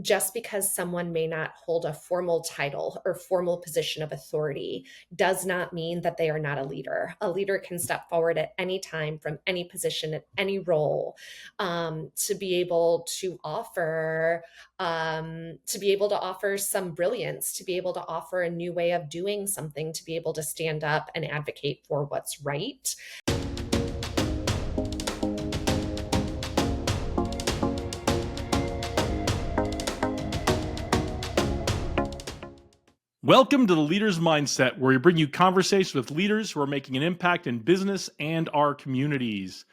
just because someone may not hold a formal title or formal position of authority does not mean that they are not a leader. A leader can step forward at any time from any position at any role, to be able to offer some brilliance, to be able to offer a new way of doing something, to be able to stand up and advocate for what's right. Welcome to the Leader's Mindset, where we bring you conversations with leaders who are making an impact in business and our communities.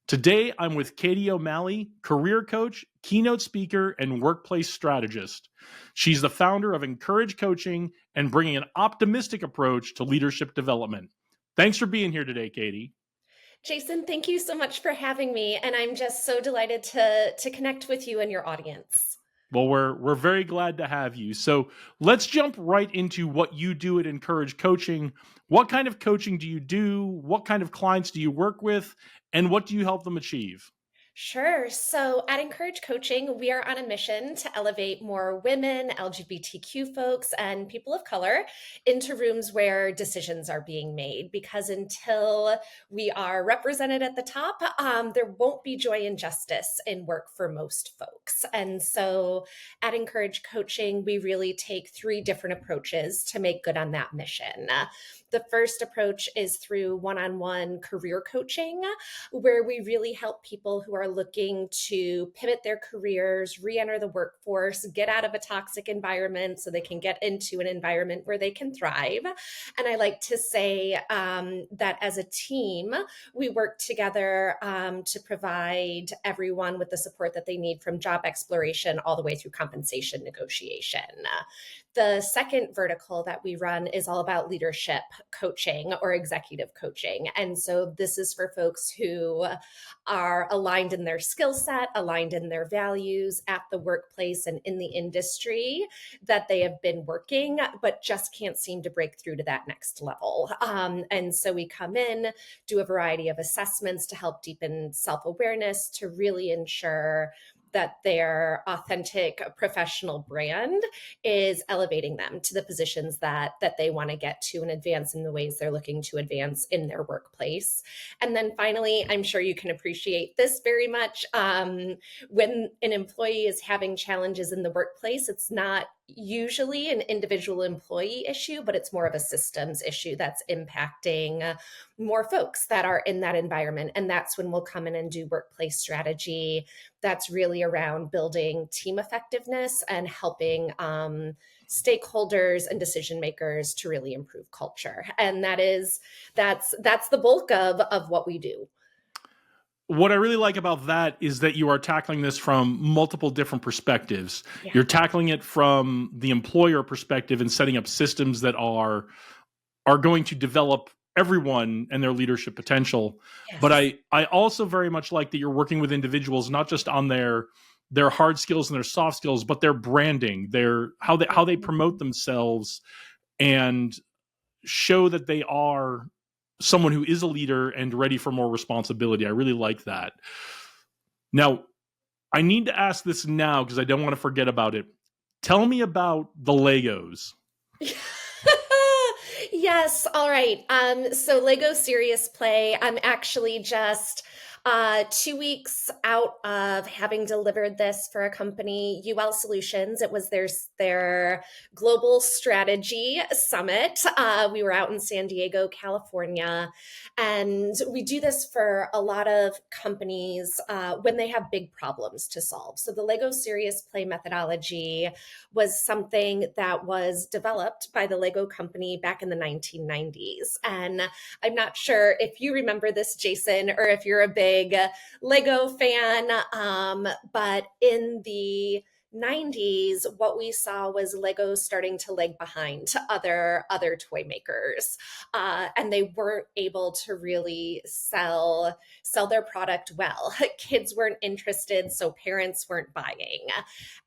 Today, I'm with Katie O'Malley, career coach, keynote speaker, and workplace strategist. She's the founder of Encourage Coaching and bringing an optimistic approach to leadership development. Thanks for being here today, Katie. Jason, thank you so much for having me. And I'm just so delighted to connect with you and your audience. Well, we're very glad to have you. So let's jump right into what you do at Encourage Coaching. What kind of coaching do you do? What kind of clients do you work with? And what do you help them achieve? Sure. So at Encourage Coaching, we are on a mission to elevate more women, LGBTQ folks, and people of color into rooms where decisions are being made. Because until we are represented at the top, there won't be joy and justice in work for most folks. And so at Encourage Coaching, we really take three different approaches to make good on that mission. The first approach is through one-on-one career coaching, where we really help people who are looking to pivot their careers, re-enter the workforce, get out of a toxic environment so they can get into an environment where they can thrive. And I like to say that as a team, we work together to provide everyone with the support that they need, from job exploration all the way through compensation negotiation. The second vertical that we run is all about leadership coaching or executive coaching. And so this is for folks who are aligned in their skill set, aligned in their values at the workplace and in the industry that they have been working, but just can't seem to break through to that next level. And so we come in, do a variety of assessments to help deepen self-awareness, to really ensure that their authentic professional brand is elevating them to the positions that they want to get to and advance in the ways they're looking to advance in their workplace. And then finally, I'm sure you can appreciate this very much. When an employee is having challenges in the workplace, it's not usually an individual employee issue, but it's more of a systems issue that's impacting more folks that are in that environment. And that's when we'll come in and do workplace strategy. That's really around building team effectiveness and helping stakeholders and decision makers to really improve culture. And that's the bulk of what we do. What I really like about that is that you are tackling this from multiple different perspectives. Yeah. You're tackling it from the employer perspective and setting up systems that are going to develop everyone and their leadership potential. Yes. But I also very much like that you're working with individuals, not just on their hard skills and their soft skills, but their branding, their how they promote themselves and show that they are someone who is a leader and ready for more responsibility. I really like that. Now, I need to ask this now because I don't want to forget about it. Tell me about the Legos. Yes. All right. So Lego Serious Play, I'm actually just 2 weeks out of having delivered this for a company, UL Solutions. It was their global strategy summit. We were out in San Diego, California, and we do this for a lot of companies when they have big problems to solve. So the Lego Serious Play methodology was something that was developed by the Lego company back in the 1990s. And I'm not sure if you remember this, Jason, or if you're a big Lego fan, but in the 90s, what we saw was Lego starting to lag behind to other toy makers, and they weren't able to really sell their product well. Kids weren't interested, so parents weren't buying,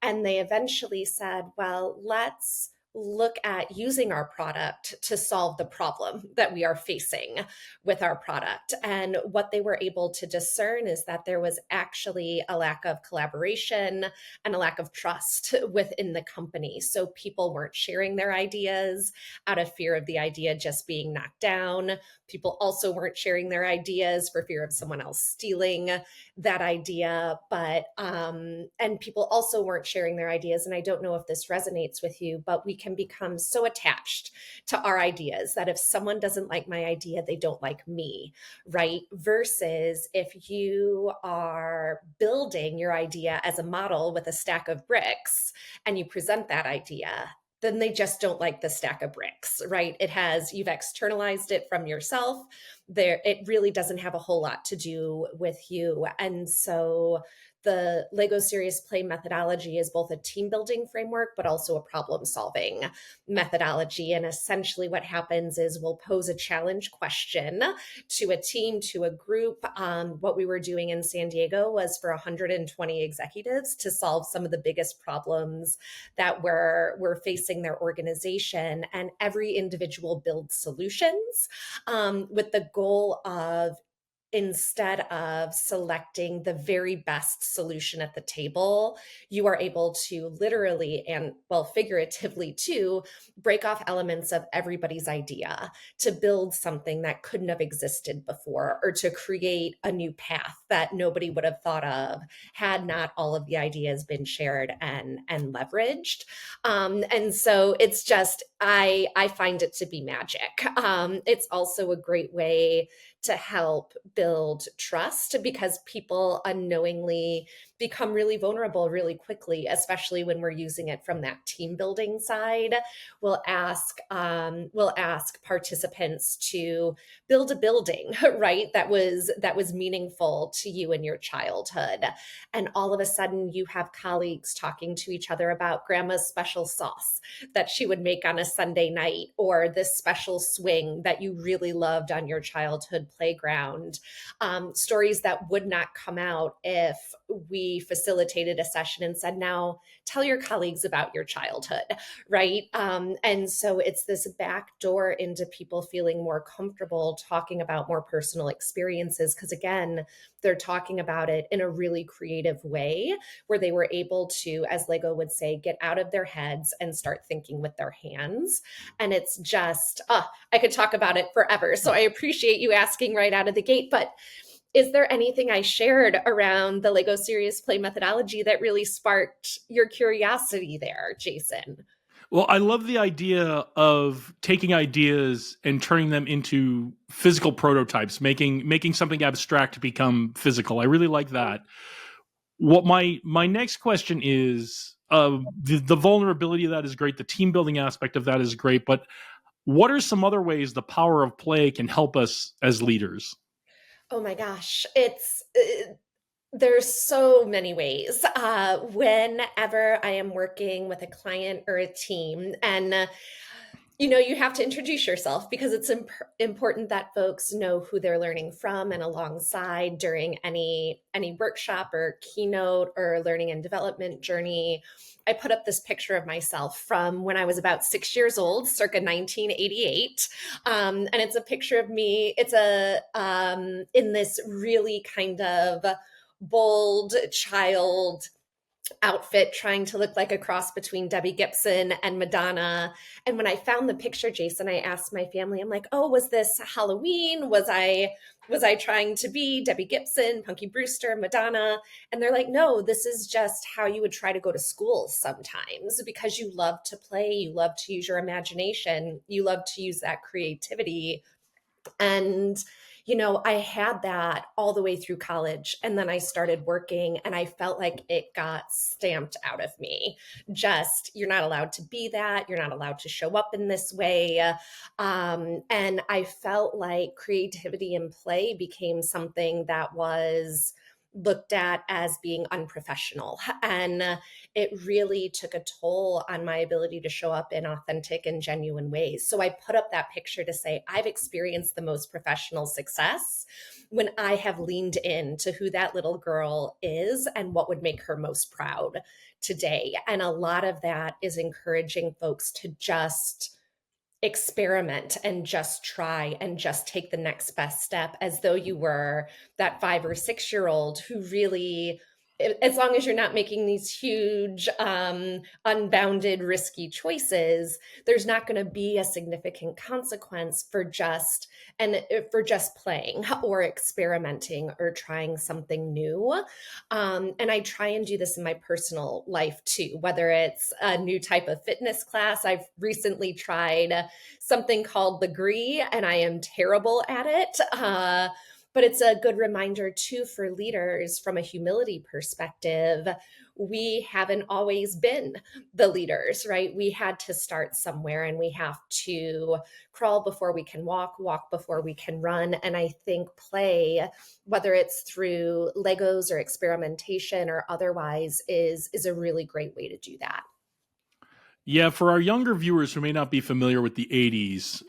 and they eventually said, "Well, let's look at using our product to solve the problem that we are facing with our product. And what they were able to discern is that there was actually a lack of collaboration and a lack of trust within the company. So people weren't sharing their ideas out of fear of the idea just being knocked down. People also weren't sharing their ideas for fear of someone else stealing that idea. And people also weren't sharing their ideas. And I don't know if this resonates with you, but we can become so attached to our ideas that if someone doesn't like my idea, they don't like me, right? Versus if you are building your idea as a model with a stack of bricks and you present that idea, then they just don't like the stack of bricks, right? You've externalized it from yourself. It really doesn't have a whole lot to do with you. And so the Lego Serious Play methodology is both a team building framework, but also a problem solving methodology. And essentially, what happens is we'll pose a challenge question to a team, to a group. What we were doing in San Diego was for 120 executives to solve some of the biggest problems that were facing their organization. And every individual builds solutions with the goal of, instead of selecting the very best solution at the table, you are able to literally and, well, figuratively too, break off elements of everybody's idea to build something that couldn't have existed before, or to create a new path that nobody would have thought of had not all of the ideas been shared and leveraged. And so it's just, I find it to be magic. It's also a great way to help build trust, because people unknowingly become really vulnerable really quickly, especially when we're using it from that team building side. We'll ask participants to build a building, right? That was meaningful to you in your childhood. And all of a sudden you have colleagues talking to each other about grandma's special sauce that she would make on a Sunday night, or this special swing that you really loved on your childhood playground. Stories that would not come out if we facilitated a session and said, now tell your colleagues about your childhood, right? And so it's this back door into people feeling more comfortable talking about more personal experiences, because again, they're talking about it in a really creative way where they were able to, as Lego would say, get out of their heads and start thinking with their hands. And it's just, I could talk about it forever. So I appreciate you asking right out of the gate. But is there anything I shared around the Lego Serious Play methodology that really sparked your curiosity there, Jason? Well, I love the idea of taking ideas and turning them into physical prototypes, making something abstract become physical. I really like that. What my next question is, the vulnerability of that is great. The team building aspect of that is great. But what are some other ways the power of play can help us as leaders? Oh my gosh, there's so many ways. Whenever I am working with a client or a team, and you have to introduce yourself, because it's important that folks know who they're learning from and alongside during any workshop or keynote or learning and development journey. I put up this picture of myself from when I was about 6 years old, circa 1988. And it's a picture of me. It's in this really kind of bold child outfit, trying to look like a cross between Debbie Gibson and Madonna. And when I found the picture, Jason, I asked my family, I'm like, oh, was this Halloween? Was I trying to be Debbie Gibson, Punky Brewster, Madonna? And they're like, no, this is just how you would try to go to school sometimes, because you love to play, you love to use your imagination, you love to use that creativity. And I had that all the way through college. And then I started working and I felt like it got stamped out of me. Just, you're not allowed to be that. You're not allowed to show up in this way. And I felt like creativity and play became something that was looked at as being unprofessional. And it really took a toll on my ability to show up in authentic and genuine ways. So I put up that picture to say, I've experienced the most professional success when I have leaned in to who that little girl is and what would make her most proud today. And a lot of that is encouraging folks to just experiment and just try and just take the next best step, as though you were that 5 or 6 year old who really, as long as you're not making these huge unbounded risky choices, there's not going to be a significant consequence for just playing or experimenting or trying something new. And I try and do this in my personal life too, whether it's a new type of fitness class. I've recently tried something called the Gree, and I am terrible at it. But it's a good reminder too for leaders from a humility perspective. We haven't always been the leaders, right? We had to start somewhere, and we have to crawl before we can walk, walk before we can run. And I think play, whether it's through Legos or experimentation or otherwise, is a really great way to do that. Yeah, for our younger viewers who may not be familiar with the 80s,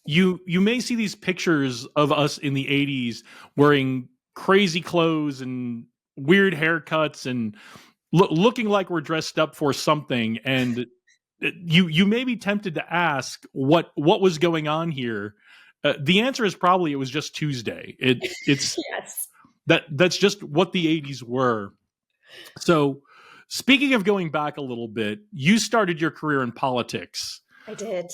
you may see these pictures of us in the 80s wearing crazy clothes and weird haircuts and looking like we're dressed up for something, and you may be tempted to ask what was going on here. The answer is probably it was just Tuesday. It's Yes, that's just what the 80s were. So speaking of going back a little bit, you started your career in politics. I did.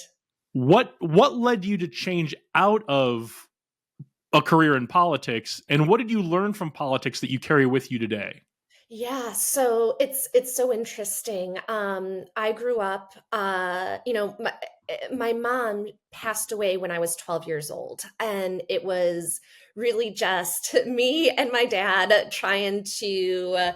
What led you to change out of a career in politics, and what did you learn from politics that you carry with you today? Yeah, so it's so interesting. I grew up, my mom passed away when I was 12 years old, and it was really just me and my dad trying to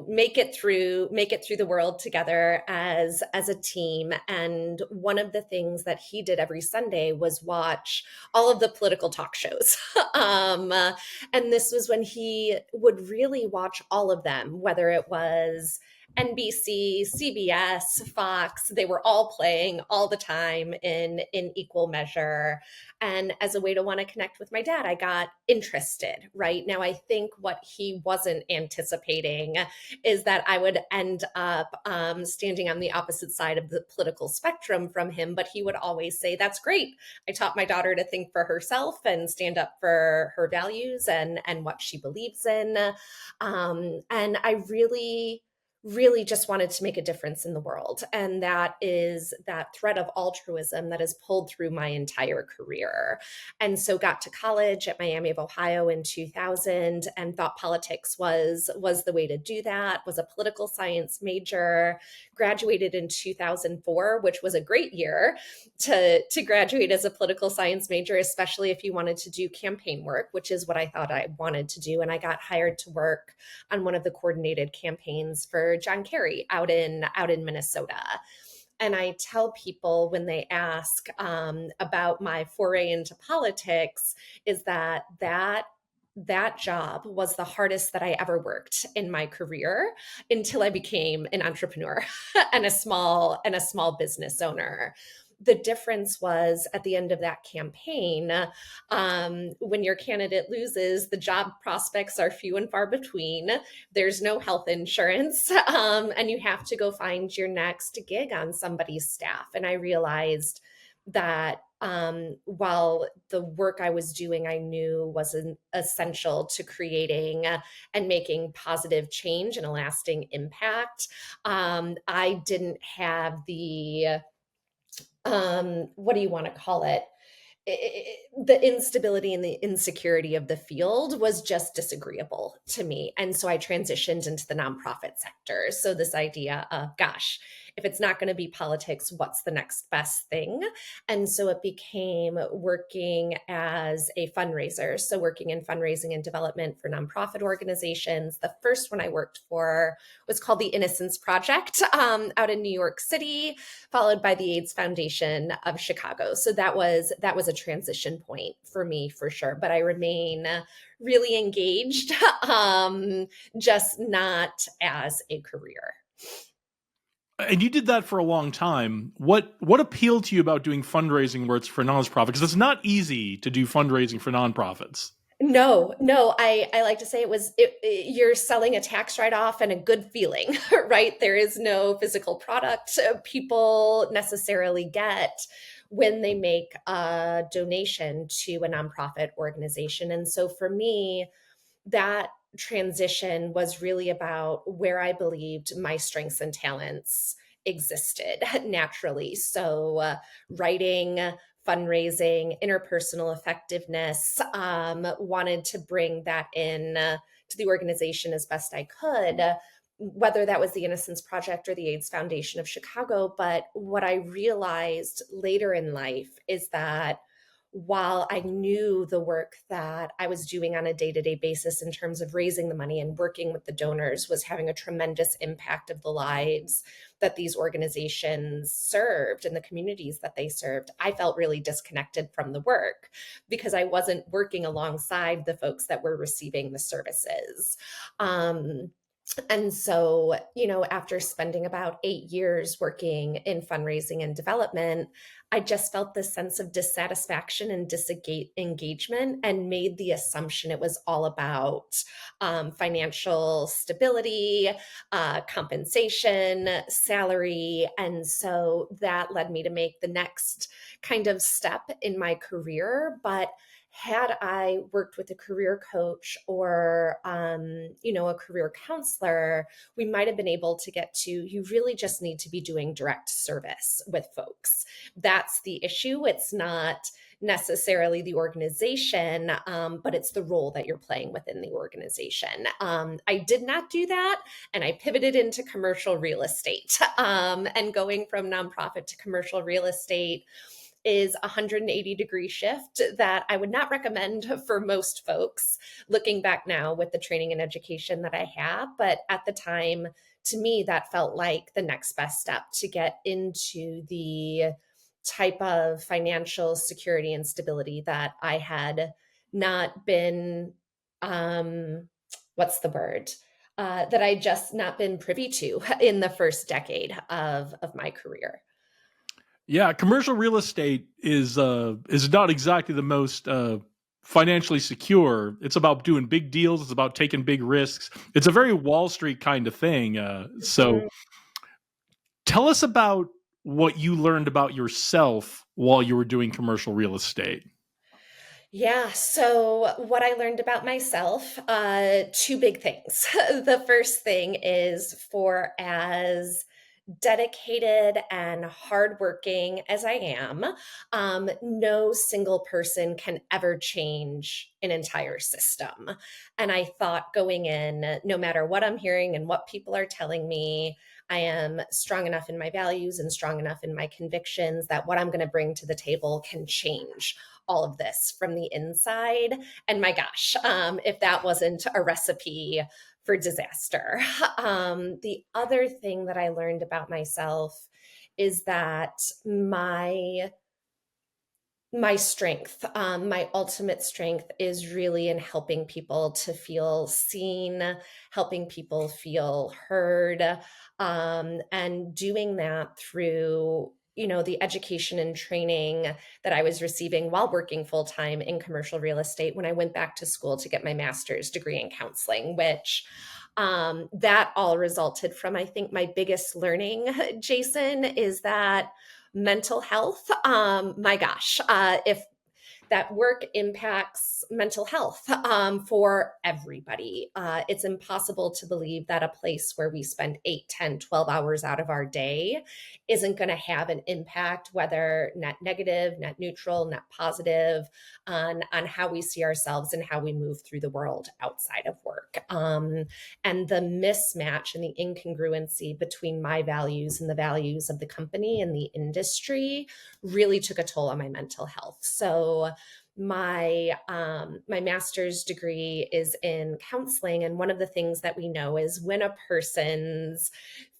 make it through the world together as a team. And one of the things that he did every Sunday was watch all of the political talk shows. And this was when he would really watch all of them, whether it was NBC, CBS, Fox. They were all playing all the time in equal measure. And as a way to want to connect with my dad, I got interested. Right now, I think what he wasn't anticipating is that I would end up standing on the opposite side of the political spectrum from him. But he would always say, "That's great. I taught my daughter to think for herself and stand up for her values and what she believes in." And I really just wanted to make a difference in the world. And that is that thread of altruism that has pulled through my entire career. And so got to college at Miami of Ohio in 2000 and thought politics was the way to do that, was a political science major, graduated in 2004, which was a great year to graduate as a political science major, especially if you wanted to do campaign work, which is what I thought I wanted to do. And I got hired to work on one of the coordinated campaigns for John Kerry out in Minnesota. And I tell people when they ask about my foray into politics, is that job was the hardest that I ever worked in my career until I became an entrepreneur and a small business owner. The difference was at the end of that campaign, when your candidate loses, the job prospects are few and far between. There's no health insurance, and you have to go find your next gig on somebody's staff. And I realized that while the work I was doing, I knew was essential to creating and making positive change and a lasting impact, I didn't have the what do you want to call it? The instability and the insecurity of the field was just disagreeable to me. And so I transitioned into the nonprofit sector. So this idea of, gosh, if it's not going to be politics, what's the next best thing? And so it became working as a fundraiser. So working in fundraising and development for nonprofit organizations. The first one I worked for was called the Innocence Project out in New York City, followed by the AIDS Foundation of Chicago. So that was a transition point for me for sure. But I remain really engaged, just not as a career. And you did that for a long time. What appealed to you about doing fundraising where it's for nonprofit? Because it's not easy to do fundraising for nonprofits. No, I like to say you're selling a tax write-off and a good feeling, right? There is no physical product people necessarily get when they make a donation to a nonprofit organization. And so for me, that transition was really about where I believed my strengths and talents existed naturally. So, writing, fundraising, interpersonal effectiveness, wanted to bring that in to the organization as best I could. Whether that was the Innocence Project or the AIDS Foundation of Chicago. But what I realized later in life is that while I knew the work that I was doing on a day-to-day basis in terms of raising the money and working with the donors was having a tremendous impact of the lives that these organizations served and the communities that they served, I felt really disconnected from the work because I wasn't working alongside the folks that were receiving the services. And so, after spending about 8 years working in fundraising and development, I just felt this sense of dissatisfaction and disengagement and made the assumption it was all about financial stability, compensation, salary. And so that led me to make the next kind of step in my career. But had I worked with a career coach or, a career counselor, we might have been able to get to, you really just need to be doing direct service with folks. That's the issue. It's not necessarily the organization, but it's the role that you're playing within the organization. I did not do that, and I pivoted into commercial real estate. And going from nonprofit to commercial real estate is a 180-degree shift that I would not recommend for most folks looking back now with the training and education that I have. But at the time, to me, that felt like the next best step to get into the type of financial security and stability that I had not been, what's the word? That I just not been privy to in the first decade of my career. Yeah, commercial real estate is not exactly the most financially secure. It's about doing big deals. It's about taking big risks. It's a very Wall Street kind of thing. So tell us about what you learned about yourself while you were doing commercial real estate. Yeah. So, what I learned about myself, two big things. The first thing is for as dedicated and hardworking as I am, no single person can ever change an entire system. And I thought going in, no matter what I'm hearing and what people are telling me, I am strong enough in my values and strong enough in my convictions that what I'm going to bring to the table can change all of this from the inside. And my gosh, if that wasn't a recipe for disaster. The other thing that I learned about myself is that my strength, my ultimate strength is really in helping people to feel seen, helping people feel heard, and doing that through the education and training that I was receiving while working full time in commercial real estate when I went back to school to get my master's degree in counseling, which that all resulted from, I think, my biggest learning, Jason, is that mental health. My gosh, if that work impacts mental health for everybody. It's impossible to believe that a place where we spend 8, 10, 12 hours out of our day isn't going to have an impact, whether net negative, net neutral, net positive, on how we see ourselves and how we move through the world outside of work. And the mismatch and the incongruency between my values and the values of the company and the industry really took a toll on my mental health. So my master's degree is in counseling, and one of the things that we know is when a person's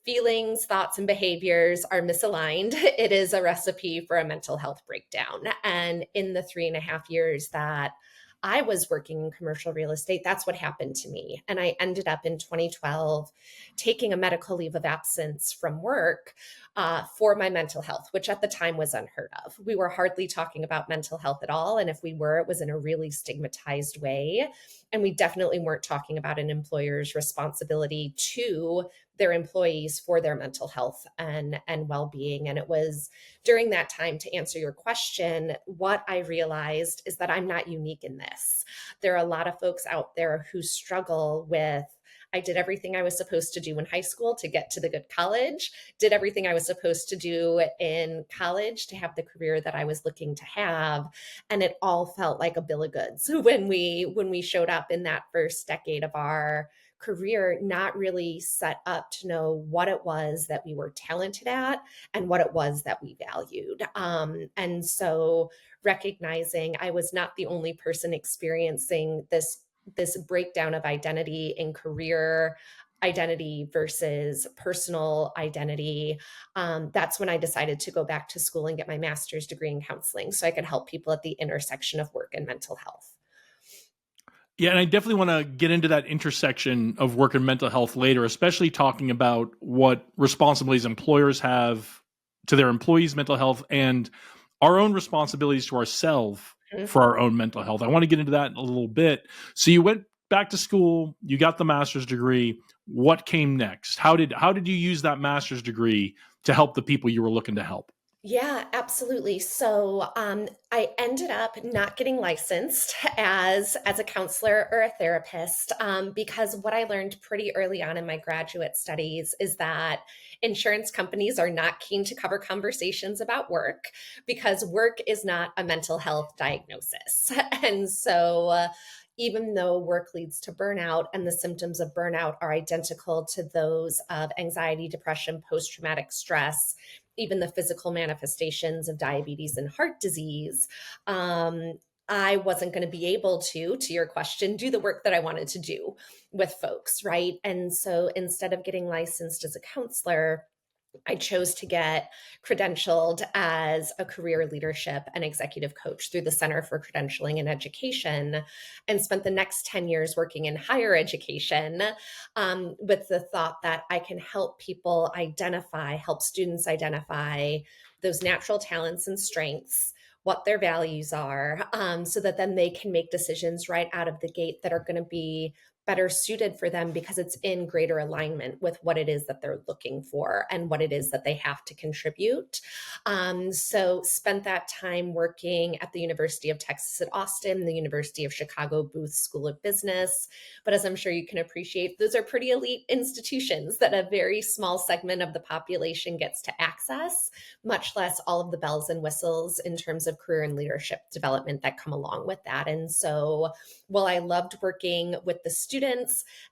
feelings, thoughts, and behaviors are misaligned, it is a recipe for a mental health breakdown. And in the 3.5 years that I was working in commercial real estate, that's what happened to me. And I ended up in 2012 taking a medical leave of absence from work for my mental health, which at the time was unheard of. We were hardly talking about mental health at all. And if we were, it was in a really stigmatized way. And we definitely weren't talking about an employer's responsibility to their employees for their mental health and well-being. And it was during that time, to answer your question, what I realized is that I'm not unique in this. There are a lot of folks out there who struggle with, I did everything I was supposed to do in high school to get to the good college, did everything I was supposed to do in college to have the career that I was looking to have. And it all felt like a bill of goods when we showed up in that first decade of our career, not really set up to know what it was that we were talented at and what it was that we valued. And so recognizing I was not the only person experiencing this breakdown of identity in career identity versus personal identity. That's when I decided to go back to school and get my master's degree in counseling so I could help people at the intersection of work and mental health. Yeah, and I definitely want to get into that intersection of work and mental health later, especially talking about what responsibilities employers have to their employees' mental health and our own responsibilities to ourselves for our own mental health. I want to get into that in a little bit. So you went back to school, you got the master's degree. What came next? How did you use that master's degree to help the people you were looking to help? Yeah, absolutely. So I ended up not getting licensed as a counselor or a therapist because what I learned pretty early on in my graduate studies is that insurance companies are not keen to cover conversations about work because work is not a mental health diagnosis. And so even though work leads to burnout and the symptoms of burnout are identical to those of anxiety, depression, post-traumatic stress, even the physical manifestations of diabetes and heart disease, I wasn't going to be able to your question, do the work that I wanted to do with folks, right? And so instead of getting licensed as a counselor, I chose to get credentialed as a career leadership and executive coach through the Center for Credentialing and Education and spent the next 10 years working in higher education with the thought that I can help people help students identify those natural talents and strengths, what their values are, so that then they can make decisions right out of the gate that are going to be better suited for them because it's in greater alignment with what it is that they're looking for and what it is that they have to contribute. So spent that time working at the University of Texas at Austin, the University of Chicago Booth School of Business. But as I'm sure you can appreciate, those are pretty elite institutions that a very small segment of the population gets to access, much less all of the bells and whistles in terms of career and leadership development that come along with that. And so while I loved working with the students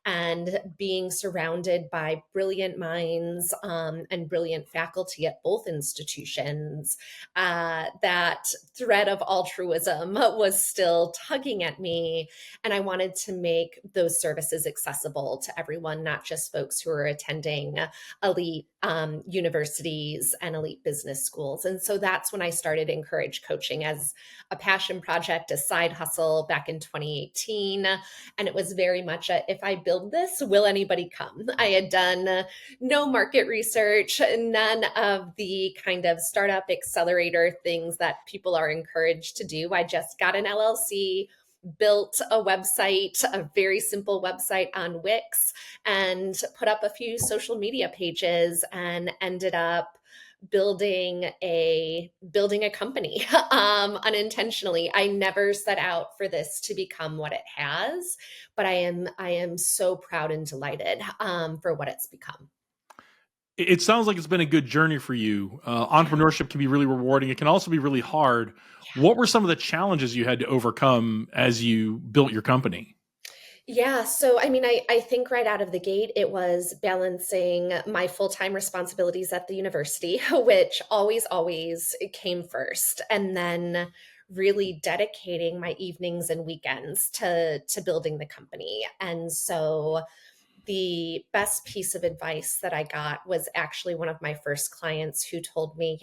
and being surrounded by brilliant minds and brilliant faculty at both institutions, that thread of altruism was still tugging at me. And I wanted to make those services accessible to everyone, not just folks who are attending elite universities and elite business schools. And so that's when I started Encourage Coaching as a passion project, a side hustle back in 2018. And it was very much if I build this, will anybody come? I had done no market research, none of the kind of startup accelerator things that people are encouraged to do. I just got an LLC, built a website, a very simple website on Wix, and put up a few social media pages and ended up building a company unintentionally. I never set out for this to become what it has, but I am so proud and delighted for what it's become. It sounds like it's been a good journey for you. Yeah. Entrepreneurship can be really rewarding. It can also be really hard. What were some of the challenges you had to overcome as you built your company? Yeah, so I mean, I think right out of the gate, it was balancing my full-time responsibilities at the university, which always came first, and then really dedicating my evenings and weekends to building the company. And so the best piece of advice that I got was actually one of my first clients who told me,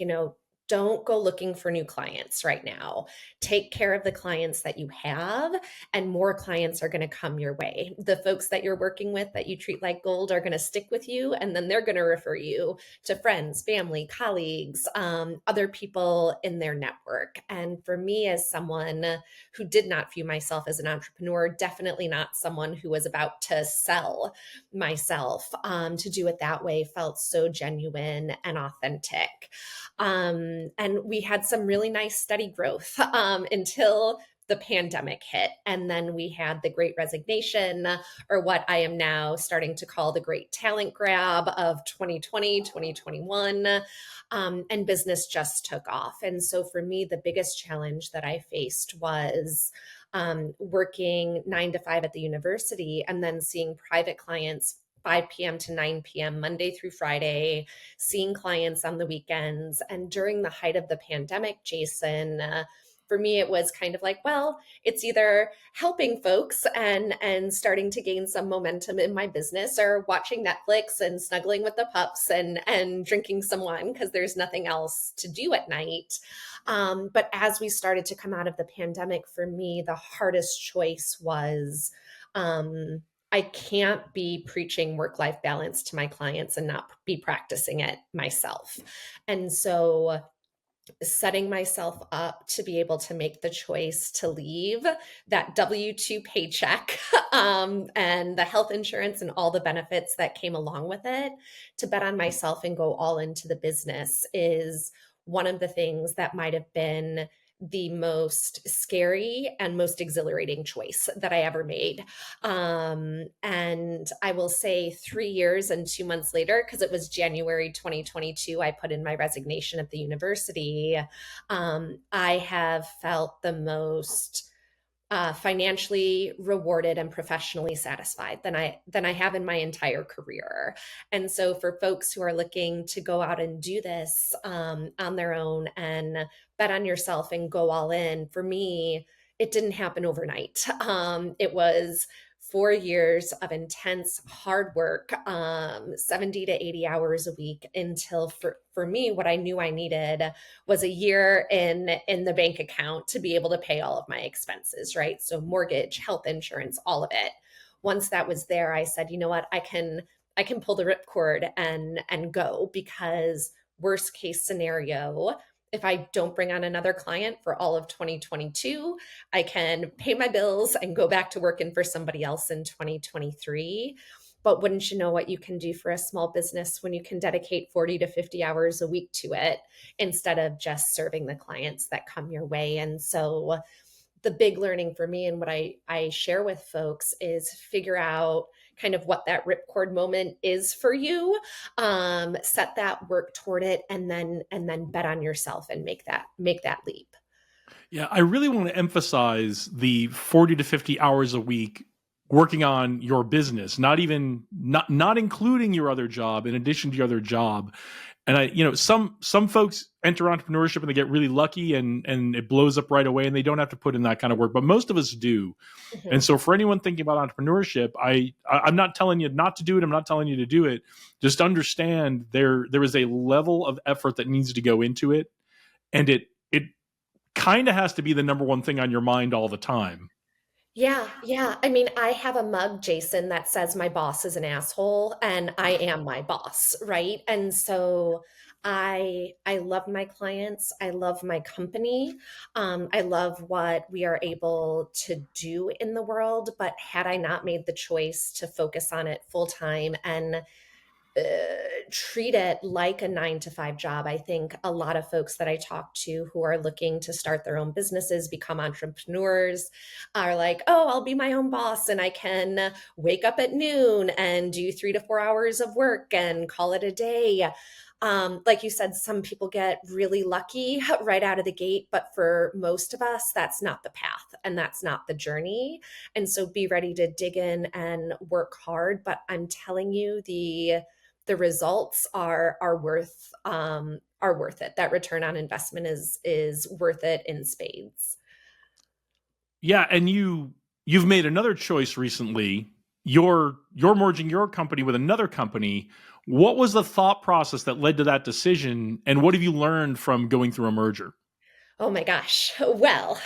don't go looking for new clients right now. Take care of the clients that you have, and more clients are going to come your way. The folks that you're working with that you treat like gold are going to stick with you, and then they're going to refer you to friends, family, colleagues, other people in their network. And for me, as someone who did not view myself as an entrepreneur, definitely not someone who was about to sell myself, to do it that way felt so genuine and authentic. And we had some really nice steady growth until the pandemic hit. And then we had the great resignation, or what I am now starting to call the great talent grab of 2020, 2021. And business just took off. And so for me, the biggest challenge that I faced was working 9 to 5 at the university and then seeing private clients 5 p.m. to 9 p.m., Monday through Friday, seeing clients on the weekends. And during the height of the pandemic, Jason, for me, it was kind of like, well, it's either helping folks and starting to gain some momentum in my business, or watching Netflix and snuggling with the pups and drinking some wine because there's nothing else to do at night. But as we started to come out of the pandemic, for me, the hardest choice was I can't be preaching work life balance to my clients and not be practicing it myself. And so setting myself up to be able to make the choice to leave that W 2 paycheck, and the health insurance and all the benefits that came along with it, to bet on myself and go all into the business is one of the things that might have been the most scary and most exhilarating choice that I ever made. And I will say 3 years and 2 months later, because it was January 2022, I put in my resignation at the university. I have felt the most financially rewarded and professionally satisfied than I have in my entire career. And so for folks who are looking to go out and do this on their own and bet on yourself and go all in, for me, it didn't happen overnight. It was 4 years of intense hard work, 70 to 80 hours a week, until for me, what I knew I needed was a year in the bank account to be able to pay all of my expenses, right? So mortgage, health insurance, all of it. Once that was there, I said, you know what, I can pull the ripcord and go, because worst case scenario, if I don't bring on another client for all of 2022, I can pay my bills and go back to working for somebody else in 2023. But wouldn't you know what you can do for a small business when you can dedicate 40 to 50 hours a week to it, instead of just serving the clients that come your way? And so the big learning for me, and what I share with folks, is figure out kind of what that ripcord moment is for you, set that work toward it, and then bet on yourself and make that leap. Yeah, I really want to emphasize the 40 to 50 hours a week working on your business, not including your other job in addition to your other job. And some folks enter entrepreneurship and they get really lucky and it blows up right away and they don't have to put in that kind of work, but most of us do. And Mhm. so for anyone thinking about entrepreneurship, I'm not telling you not to do it. I'm not telling you to do it. Just understand there is a level of effort that needs to go into it, and it kind of has to be the number one thing on your mind all the time. Yeah, yeah. I mean, I have a mug, Jason, that says my boss is an asshole and I am my boss, right? And so I love my clients. I love my company. I love what we are able to do in the world. But had I not made the choice to focus on it full time and treat it like a 9 to 5 job. I think a lot of folks that I talk to who are looking to start their own businesses, become entrepreneurs, are like, oh, I'll be my own boss and I can wake up at noon and do 3 to 4 hours of work and call it a day. Like you said, some people get really lucky right out of the gate, but for most of us, that's not the path and that's not the journey. And so be ready to dig in and work hard. But I'm telling you, the results are worth it. That return on investment is worth it in spades. Yeah, and you've made another choice recently. You're merging your company with another company. What was the thought process that led to that decision, and what have you learned from going through a merger? Oh my gosh. Well,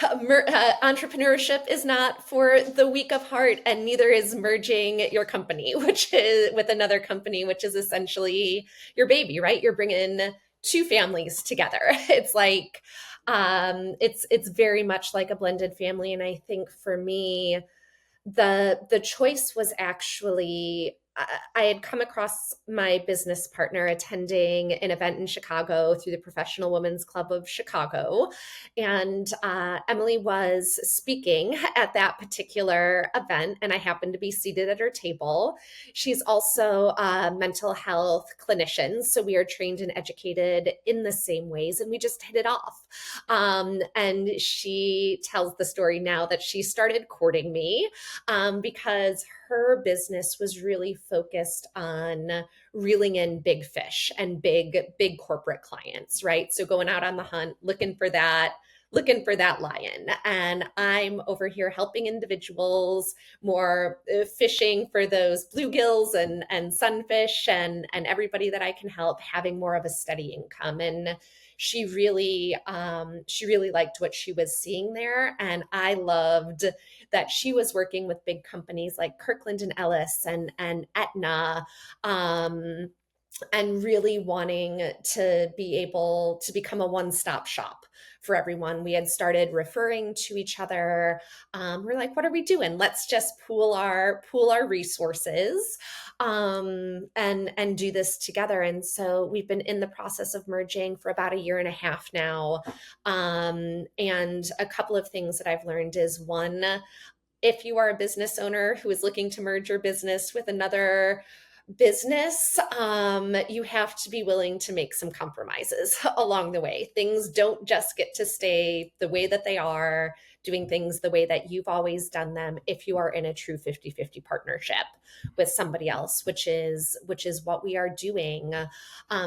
entrepreneurship is not for the weak of heart, and neither is merging your company, which is with another company, which is essentially your baby, right? You're bringing two families together. It's like, it's very much like a blended family. And I think for me, the choice was actually I had come across my business partner attending an event in Chicago through the Professional Women's Club of Chicago. And Emily was speaking at that particular event, and I happened to be seated at her table. She's also a mental health clinician. So we are trained and educated in the same ways, and we just hit it off. And she tells the story now that she started courting me because her business was really focused on reeling in big fish and big corporate clients, right? So going out on the hunt, looking for that lion. And I'm over here helping individuals more fishing for those bluegills and sunfish and everybody that I can help having more of a steady income. And she really liked what she was seeing there. And I loved that she was working with big companies like Kirkland and Ellis and Aetna, and really wanting to be able to become a one-stop shop for everyone. We had started referring to each other. We're like, what are we doing? Let's just pool our resources, and do this together. And so we've been in the process of merging for about a year and a half now. And a couple of things that I've learned is one, if you are a business owner who is looking to merge your business with another business, you have to be willing to make some compromises along the way. Things don't just get to stay the way that they are, doing things the way that you've always done them if you are in a true 50-50 partnership with somebody else, which is what we are doing.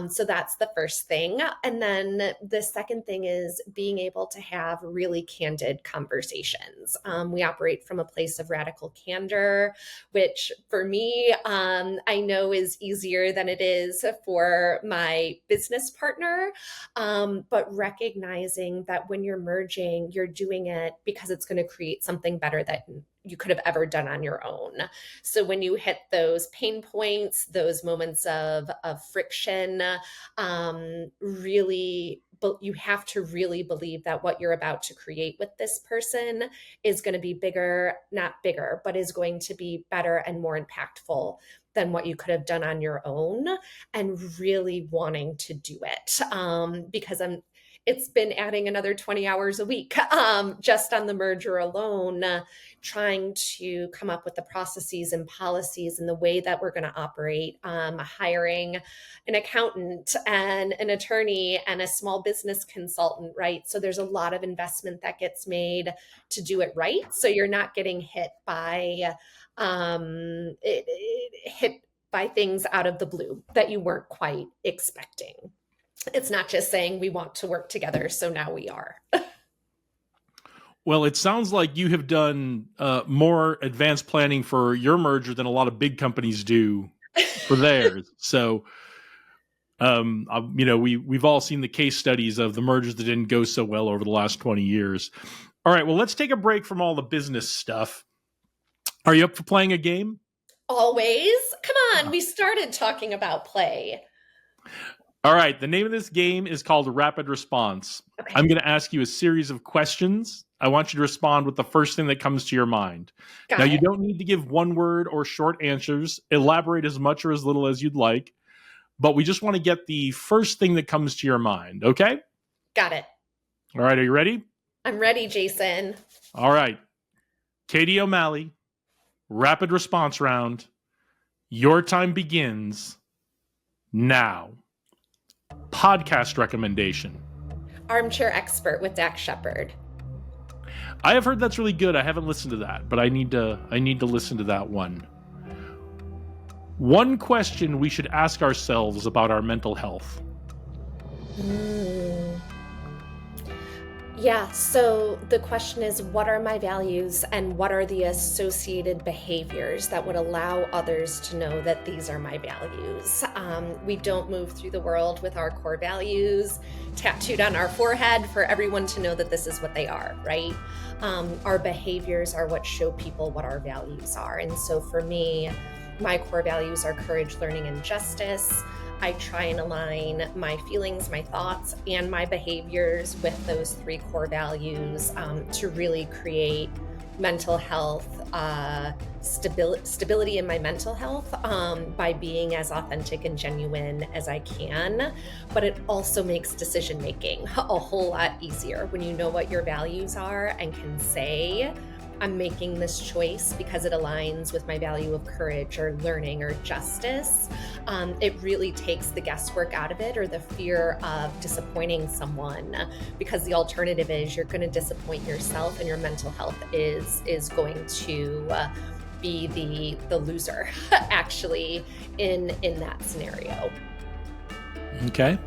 So that's the first thing. And then the second thing is being able to have really candid conversations. We operate from a place of radical candor, which for me, I know is easier than it is for my business partner. But recognizing that when you're merging, you're doing it because it's going to create something better that you could have ever done on your own. So when you hit those pain points, those moments of friction, really, but you have to really believe that what you're about to create with this person is going to be bigger, not bigger, but is going to be better and more impactful than what you could have done on your own, and really wanting to do it. Because it's been adding another 20 hours a week, just on the merger alone, trying to come up with the processes and policies and the way that we're going to operate, hiring an accountant and an attorney and a small business consultant, right? So there's a lot of investment that gets made to do it right. So you're not getting hit by hit by things out of the blue that you weren't quite expecting. It's not just saying we want to work together, so now we are. Well, it sounds like you have done more advanced planning for your merger than a lot of big companies do for theirs. So, we've all seen the case studies of the mergers that didn't go so well over the last 20 years. All right, well, let's take a break from all the business stuff. Are you up for playing a game? Always. Come on, we started talking about play. All right, the name of this game is called Rapid Response. Okay. I'm going to ask you a series of questions. I want you to respond with the first thing that comes to your mind. Got Now, it. you don't need to give one word or short answers. Elaborate as much or as little as you'd like. but we just want to get the first thing that comes to your mind. Okay? Got it. All right. Are you ready? I'm ready, Jason. All right. Katie O'Malley, rapid response round. Your time begins now. Podcast recommendation. Armchair Expert with Dax Shepard. I have heard that's really good. I haven't listened to that, but I need to listen to that one. One question we should ask ourselves about our mental health. Yeah, so the question is, what are my values and what are the associated behaviors that would allow others to know that these are my values? We don't move through the world with our core values tattooed on our forehead for everyone to know that this is what they are, right? Our behaviors are what show people what our values are. And so for me, my core values are courage, learning, and justice. I try and align my feelings, my thoughts, and my behaviors with those three core values to really create mental health, stability in my mental health by being as authentic and genuine as I can. But it also makes decision making a whole lot easier when you know what your values are and can say, I'm making this choice because it aligns with my value of courage or learning or justice. It really takes the guesswork out of it or the fear of disappointing someone, because the alternative is you're going to disappoint yourself and your mental health is going to be the loser actually in that scenario. Okay.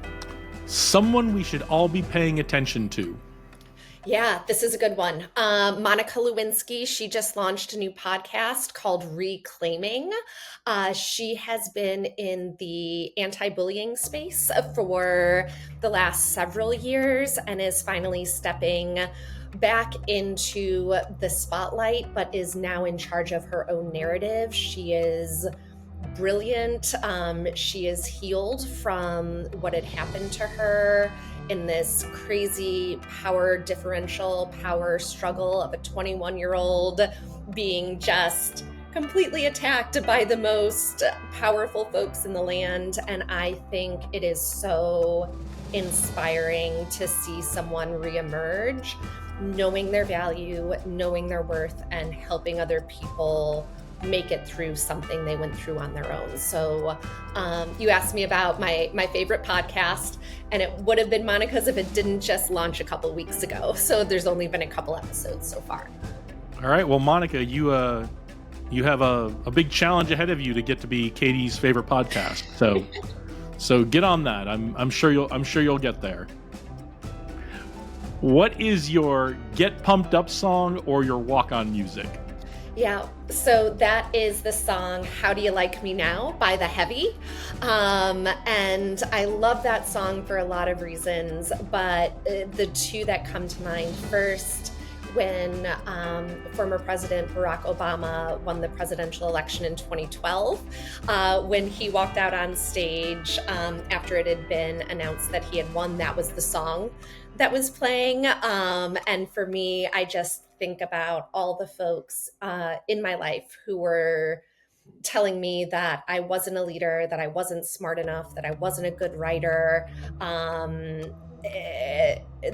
Someone we should all be paying attention to. Yeah, this is a good one. Monica Lewinsky, she just launched a new podcast called Reclaiming. She has been in the anti-bullying space for the last several years and is finally stepping back into the spotlight, but is now in charge of her own narrative. She is brilliant. She is healed from what had happened to her in this crazy power struggle of a 21-year-old being just completely attacked by the most powerful folks in the land. And I think it is so inspiring to see someone reemerge, knowing their value, knowing their worth, and helping other people make it through something they went through on their own. So you asked me about my favorite podcast, and it would have been Monica's if it didn't just launch a couple weeks ago. So there's only been a couple episodes so far. All right. Well, Monica, you have a big challenge ahead of you to get to be Katie's favorite podcast. So get on that. I'm sure you'll get there. What is your get pumped up song or your walk on music? Yeah, so that is the song How Do You Like Me Now by The Heavy. And I love that song for a lot of reasons, but the two that come to mind first, when former President Barack Obama won the presidential election in 2012, when he walked out on stage after it had been announced that he had won, that was the song that was playing. And for me, I just think about all the folks in my life who were telling me that I wasn't a leader, that I wasn't smart enough, that I wasn't a good writer.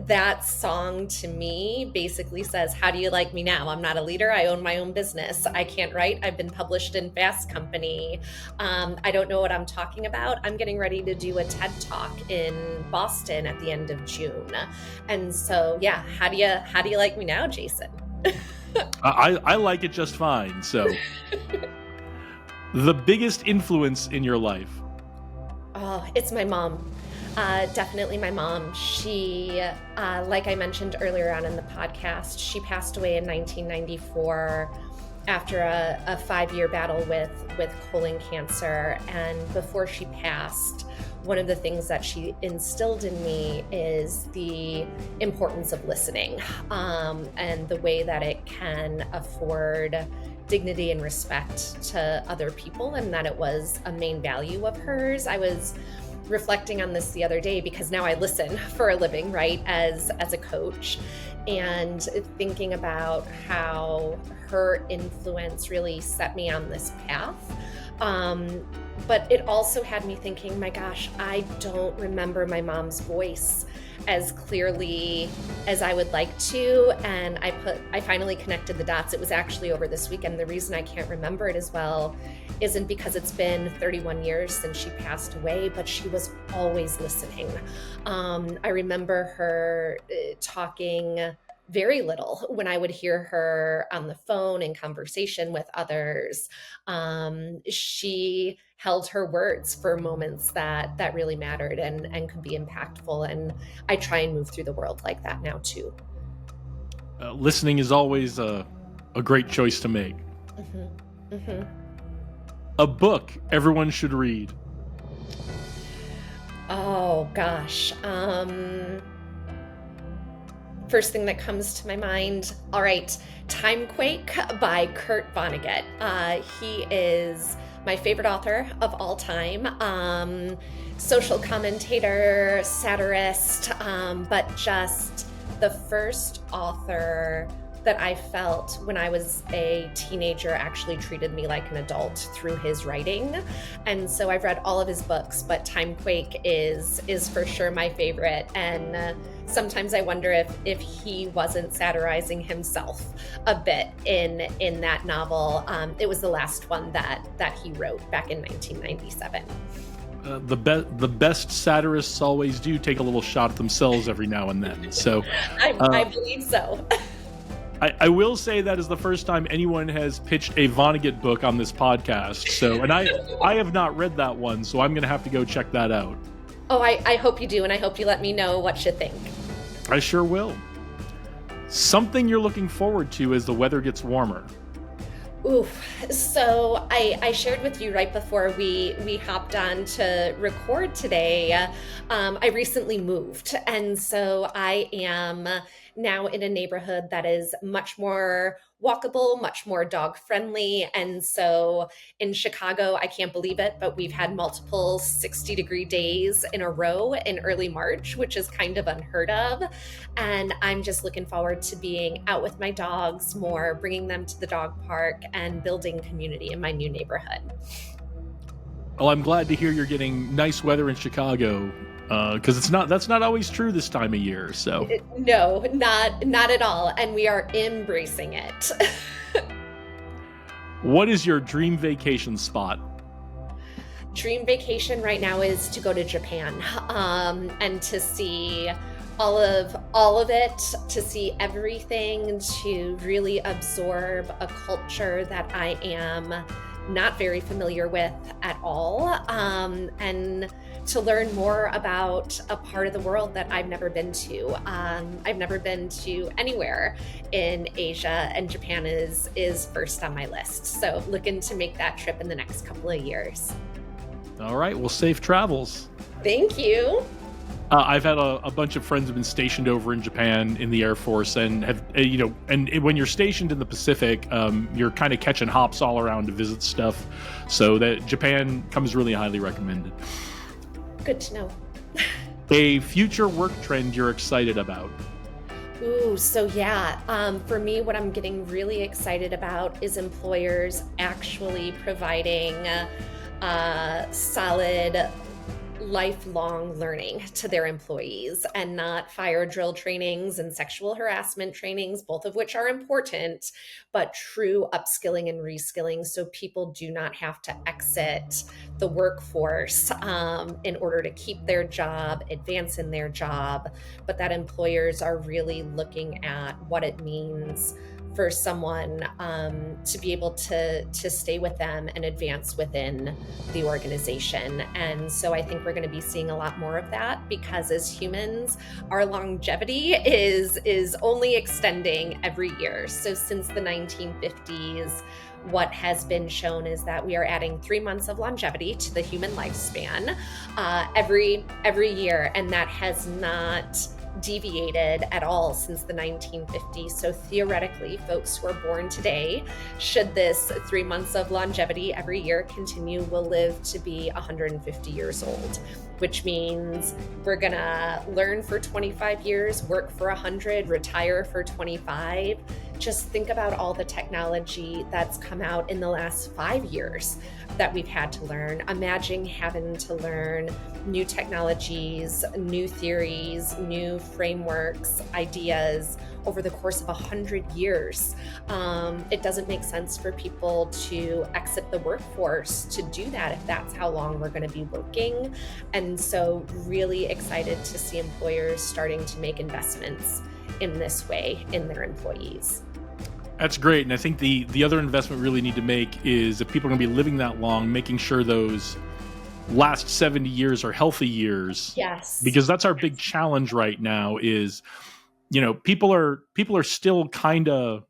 That song to me basically says, how do you like me now? I'm not a leader. I own my own business. I can't write. I've been published in Fast Company. I don't know what I'm talking about. I'm getting ready to do a TED Talk in Boston at the end of June. And so, yeah, how do you like me now, Jason? I like it just fine. So the biggest influence in your life? Oh, it's my mom. Definitely my mom. She, like I mentioned earlier on in the podcast, she passed away in 1994 after a 5-year battle with colon cancer. And before she passed, one of the things that she instilled in me is the importance of listening, and the way that it can afford dignity and respect to other people, and that it was a main value of hers. I was reflecting on this the other day because now I listen for a living, right, as a coach, and thinking about how her influence really set me on this path. But it also had me thinking, my gosh, I don't remember my mom's voice as clearly as I would like to. And I finally connected the dots. It was actually over this weekend. The reason I can't remember it as well isn't because it's been 31 years since she passed away, but she was always listening. I remember her talking very little when I would hear her on the phone in conversation with others. She held her words for moments that really mattered and could be impactful. And I try and move through the world like that now too. Listening is always a great choice to make. Mm-hmm. Mm-hmm. A book everyone should read. Oh gosh. First thing that comes to my mind, all right, Timequake by Kurt Vonnegut. He is my favorite author of all time. Social commentator, satirist, but just the first author that I felt when I was a teenager actually treated me like an adult through his writing. And so I've read all of his books, but Timequake is for sure my favorite. And sometimes I wonder if he wasn't satirizing himself a bit in that novel. It was the last one that he wrote back in 1997. The best satirists always do take a little shot at themselves every now and then. So I believe so. I will say that is the first time anyone has pitched a Vonnegut book on this podcast. So, and I have not read that one, so I'm going to have to go check that out. Oh, I hope you do, and I hope you let me know what you think. I sure will. Something you're looking forward to as the weather gets warmer. Oof. So I shared with you right before we hopped on to record today, I recently moved. And so I am now in a neighborhood that is much more walkable, much more dog friendly. And so in Chicago, I can't believe it, but we've had multiple 60-degree days in a row in early March, which is kind of unheard of. And I'm just looking forward to being out with my dogs more, bringing them to the dog park and building community in my new neighborhood. Well, I'm glad to hear you're getting nice weather in Chicago, because that's not always true this time of year. So no, not at all, and we are embracing it. What is your dream vacation spot? Dream vacation right now is to go to Japan, and to see all of it, to see everything, to really absorb a culture that I am not very familiar with at all, and to learn more about a part of the world that I've never been to. I've never been to anywhere in Asia, and Japan is first on my list. So looking to make that trip in the next couple of years. All right, well, safe travels. Thank you. I've had a bunch of friends who've been stationed over in Japan in the Air Force, and have and when you're stationed in the Pacific, you're kind of catching hops all around to visit stuff. So that Japan comes really highly recommended. Good to know. A future work trend you're excited about? Ooh, so yeah, for me, what I'm getting really excited about is employers actually providing solid lifelong learning to their employees, and not fire drill trainings and sexual harassment trainings, both of which are important, but true upskilling and reskilling, so people do not have to exit the workforce in order to keep their job, advance in their job, but that employers are really looking at what it means for someone to be able to stay with them and advance within the organization. And so I think we're going to be seeing a lot more of that, because as humans, our longevity is only extending every year. So since the 1950s, what has been shown is that we are adding 3 months of longevity to the human lifespan every year, and that has not deviated at all since the 1950s. So theoretically, folks who are born today, should this 3 months of longevity every year continue, will live to be 150 years old, which means we're gonna learn for 25 years, work for 100, retire for 25. just think about all the technology that's come out in the last 5 years that we've had to learn. Imagine having to learn new technologies, new theories, new frameworks, ideas over the course of 100 years. It doesn't make sense for people to exit the workforce to do that if that's how long we're going to be working. And so, really excited to see employers starting to make investments in this way in their employees. That's great. And I think the other investment we really need to make is if people are going to be living that long, making sure those last 70 years are healthy years. Yes. Because that's our big challenge right now is, people are still kind of,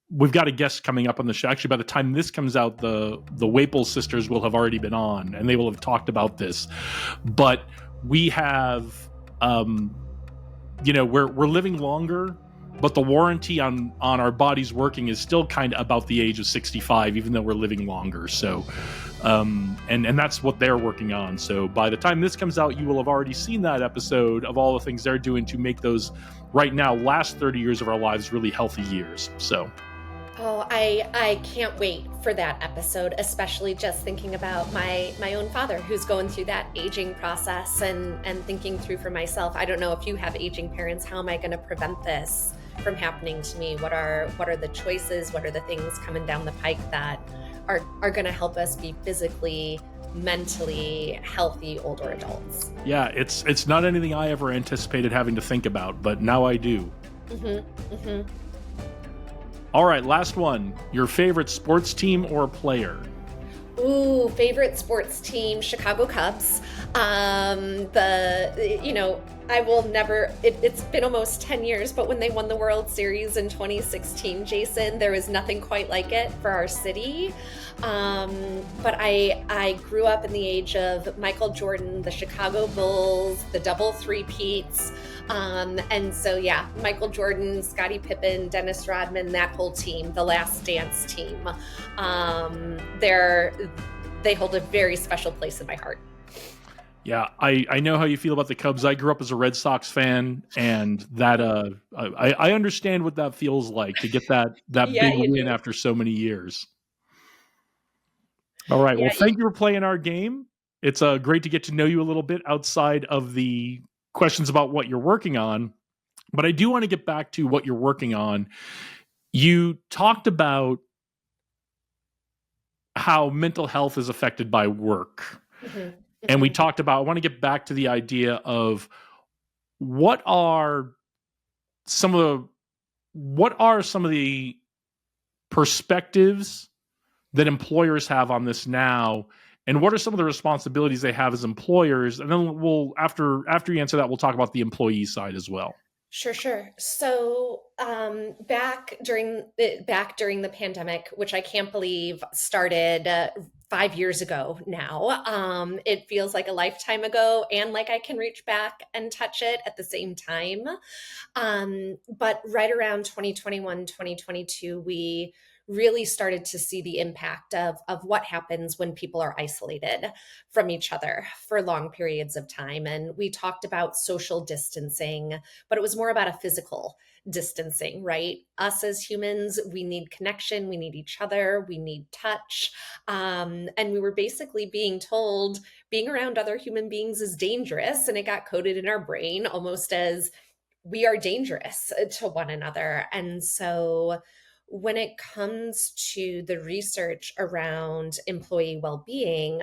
we've got a guest coming up on the show. Actually, by the time this comes out, the Waple sisters will have already been on and they will have talked about this. But we have, we're living longer, but the warranty on our bodies working is still kind of about the age of 65, even though we're living longer. So, and that's what they're working on. So by the time this comes out, you will have already seen that episode of all the things they're doing to make those right now last 30 years of our lives really healthy years. So. Oh, I can't wait for that episode, especially just thinking about my own father who's going through that aging process and thinking through for myself. I don't know if you have aging parents. How am I going to prevent this from happening to me? What are the choices? What are the things coming down the pike that are going to help us be physically, mentally healthy older adults? Yeah, it's not anything I ever anticipated having to think about, but now I do. Mm-hmm. Mm-hmm. All right, last one. Your favorite sports team or player? Ooh, favorite sports team, Chicago Cubs. I will never, it's been almost 10 years, but when they won the World Series in 2016, Jason, there was nothing quite like it for our city. But I grew up in the age of Michael Jordan, the Chicago Bulls, the double three-peats. And so, yeah, Michael Jordan, Scottie Pippen, Dennis Rodman, that whole team, the Last Dance team, they hold a very special place in my heart. Yeah, I know how you feel about the Cubs. I grew up as a Red Sox fan, and that I understand what that feels like to get that Yeah, big win after so many years. All right, well, thank you for playing our game. It's great to get to know you a little bit outside of the questions about what you're working on. But I do want to get back to what you're working on. You talked about how mental health is affected by work. Mm-hmm. And we talked about, I want to get back to the idea of what are some of the perspectives that employers have on this now, and what are some of the responsibilities they have as employers? And then after you answer that, we'll talk about the employee side as well. Sure. So back during the pandemic, which I can't believe started 5 years ago now, it feels like a lifetime ago, and like I can reach back and touch it at the same time. But right around 2021, 2022, we really started to see the impact of what happens when people are isolated from each other for long periods of time. And we talked about social distancing, but it was more about a physical distancing, right? Us as humans, we need connection, we need each other, we need touch. And we were basically being told being around other human beings is dangerous. And it got coded in our brain almost as we are dangerous to one another. And so when it comes to the research around employee well-being,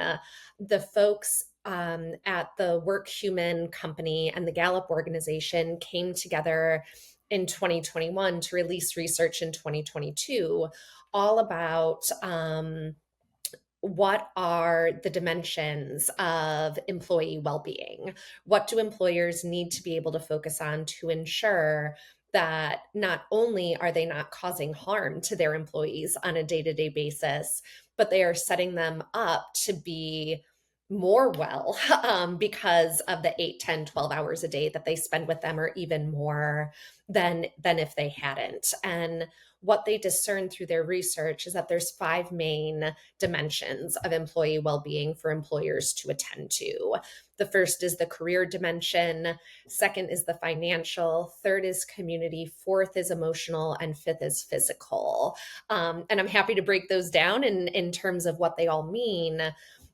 the folks at the Work Human company and the Gallup organization came together in 2021 to release research in 2022 all about what are the dimensions of employee well-being? What do employers need to be able to focus on to ensure that not only are they not causing harm to their employees on a day-to-day basis, but they are setting them up to be more well because of the 8, 10, 12 hours a day that they spend with them, or even more than if they hadn't. And what they discern through their research is that there's 5 main dimensions of employee well-being for employers to attend to. The first is the career dimension, second is the financial, third is community, fourth is emotional, and fifth is physical. And I'm happy to break those down in terms of what they all mean.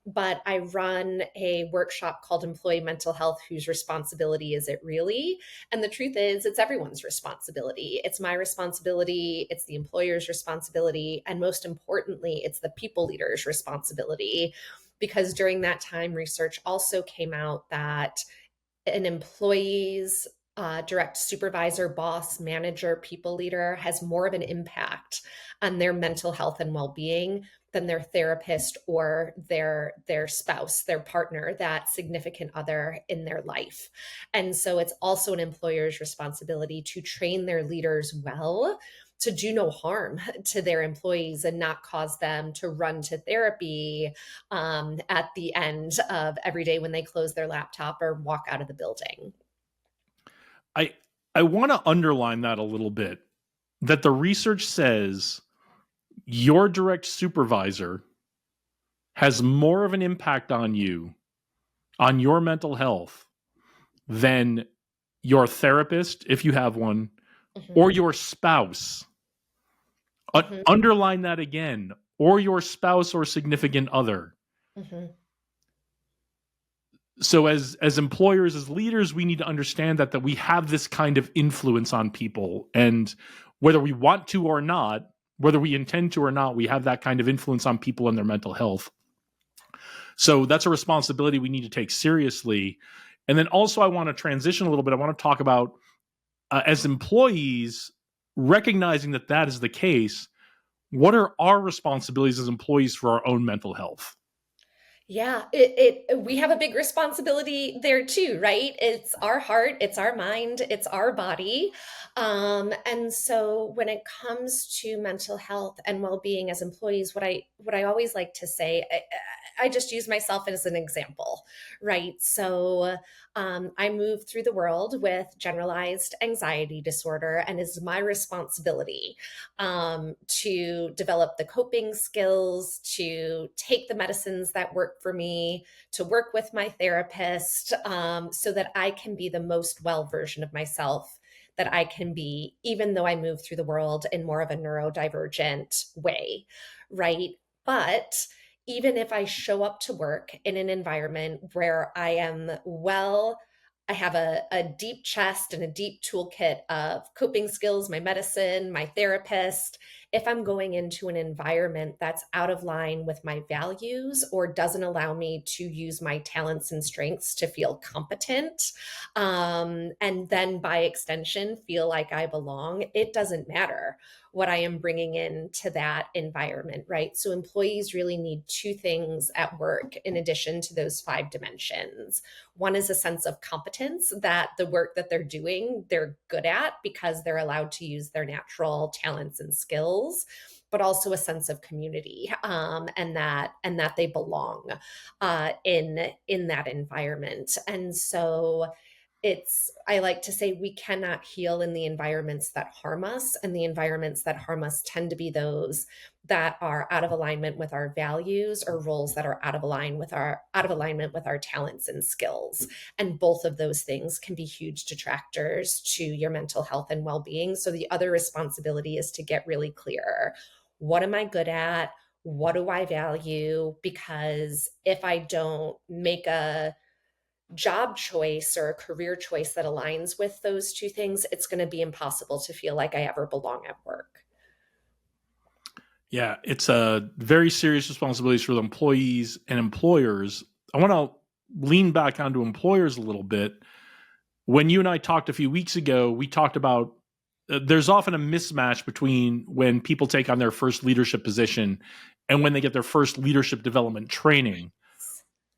But I run a workshop called Employee Mental Health. Whose responsibility is it really? And the truth is, it's everyone's responsibility. It's my responsibility, it's the employer's responsibility, and most importantly, it's the people leader's responsibility. Because during that time, research also came out that an employee's direct supervisor, boss, manager, people leader has more of an impact on their mental health and well-being than their therapist or their spouse, their partner, that significant other in their life. And so it's also an employer's responsibility to train their leaders well, to do no harm to their employees and not cause them to run to therapy at the end of every day when they close their laptop or walk out of the building. I I want to underline that a little bit, that the research says your direct supervisor has more of an impact on you, on your mental health, than your therapist, if you have one, Mm-hmm. or your spouse. Mm-hmm. Underline that again, or your spouse or significant other. Mm-hmm. So as employers, as leaders, we need to understand that we have this kind of influence on people, and whether we want to or not, whether we intend to or not, we have that kind of influence on people and their mental health. So that's a responsibility we need to take seriously. And then also, I want to transition a little bit. I want to talk about, as employees, recognizing that that is the case, what are our responsibilities as employees for our own mental health? Yeah, we have a big responsibility there too, right? It's our heart, it's our mind, it's our body. And so when it comes to mental health and well-being as employees, what I always like to say, I just use myself as an example, right? So I move through the world with generalized anxiety disorder, and it's my responsibility to develop the coping skills, to take the medicines that work for me, to work with my therapist, so that I can be the most well version of myself that I can be, even though I move through the world in more of a neurodivergent way, right? But even if I show up to work in an environment where I am well, I have a deep chest and a deep toolkit of coping skills, my medicine, my therapist. If I'm going into an environment that's out of line with my values or doesn't allow me to use my talents and strengths to feel competent, and then by extension, feel like I belong, it doesn't matter what I am bringing into that environment, right? So employees really need 2 things at work in addition to those 5 dimensions. One is a sense of competence, that the work that they're doing, they're good at because they're allowed to use their natural talents and skills, but also a sense of community, and that they belong in that environment. And so I like to say, we cannot heal in the environments that harm us, and the environments that harm us tend to be those that are out of alignment with our values, or roles that are out of alignment with our talents and skills. And both of those things can be huge detractors to your mental health and well-being. So the other responsibility is to get really clear. What am I good at? What do I value? Because if I don't make a job choice or a career choice that aligns with those 2 things, it's going to be impossible to feel like I ever belong at work. Yeah, it's a very serious responsibility for the employees and employers. I want to lean back onto employers a little bit. When you and I talked a few weeks ago, we talked about there's often a mismatch between when people take on their first leadership position and when they get their first leadership development training.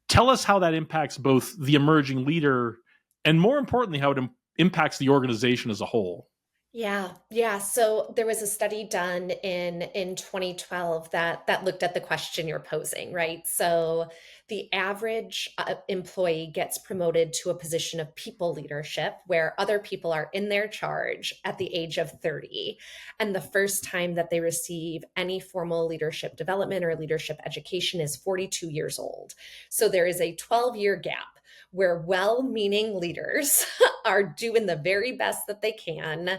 Tell us how that impacts both the emerging leader and, more importantly, how it impacts the organization as a whole. Yeah, yeah. So there was a study done in 2012 that looked at the question you're posing, right? So the average employee gets promoted to a position of people leadership where other people are in their charge at the age of 30. And the first time that they receive any formal leadership development or leadership education is 42 years old. So there is a 12-year gap where well-meaning leaders are doing the very best that they can,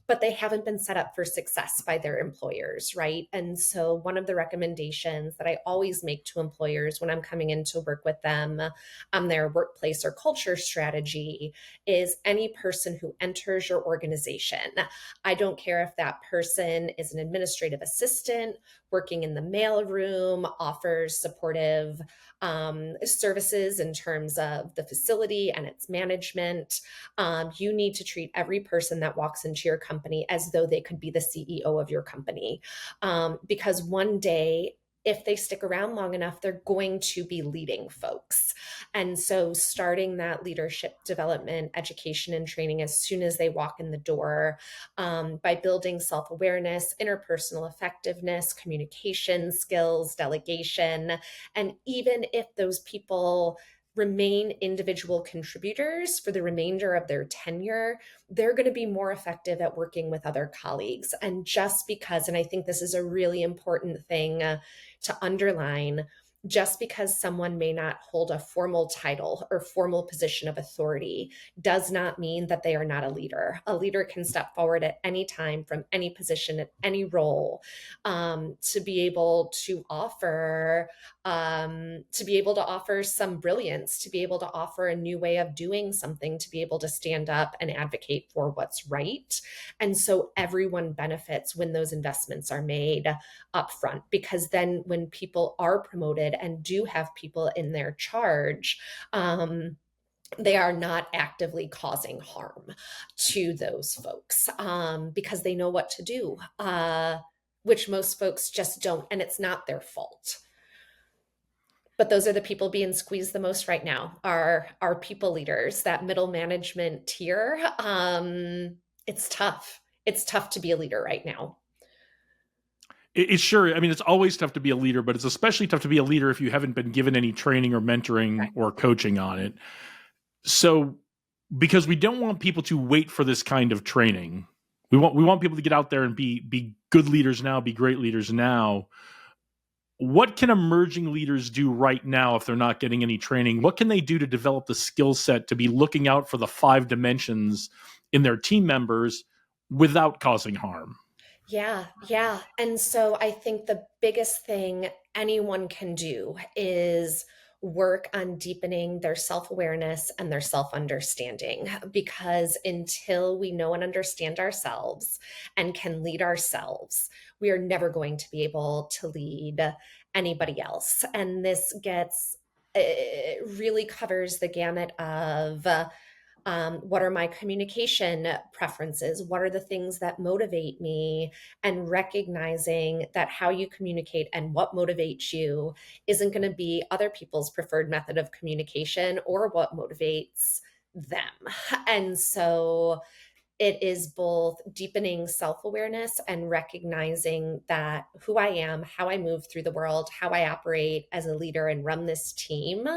but they haven't been set up for success by their employers, right? And so, one of the recommendations that I always make to employers when I'm coming in to work with them on their workplace or culture strategy is any person who enters your organization. I don't care if that person is an administrative assistant, working in the mailroom, offers supportive services in terms of the facility and its management. You need to treat every person that walks into your company as though they could be the CEO of your company. Because one day, if they stick around long enough, they're going to be leading folks. And so, starting that leadership development, education, and training as soon as they walk in the door, by building self awareness, interpersonal effectiveness, communication skills, delegation. And even if those people remain individual contributors for the remainder of their tenure, they're going to be more effective at working with other colleagues. And just because, and I think this is a really important thing to underline, just because someone may not hold a formal title or formal position of authority does not mean that they are not a leader. A leader can step forward at any time from any position at any role, to be able to offer some brilliance, to be able to offer a new way of doing something, to be able to stand up and advocate for what's right. And so everyone benefits when those investments are made upfront, because then when people are promoted and do have people in their charge, they are not actively causing harm to those folks, because they know what to do, which most folks just don't, and it's not their fault. But those are the people being squeezed the most right now, are people leaders, that middle management tier. It's tough. It's tough to be a leader right now. It's sure. I mean, it's always tough to be a leader, but it's especially tough to be a leader if you haven't been given any training or mentoring or coaching on it. So, because we don't want people to wait for this kind of training, we want people to get out there and be good leaders now, be great leaders now. What can emerging leaders do right now if they're not getting any training? What can they do to develop the skill set to be looking out for the 5 dimensions in their team members without causing harm? Yeah, yeah. And so I think the biggest thing anyone can do is work on deepening their self awareness and their self understanding. Because until we know and understand ourselves and can lead ourselves, we are never going to be able to lead anybody else. And this really covers the gamut of what are my communication preferences? What are the things that motivate me? And recognizing that how you communicate and what motivates you isn't going to be other people's preferred method of communication or what motivates them. And so it is both deepening self awareness and recognizing that who I am, how I move through the world, how I operate as a leader and run this team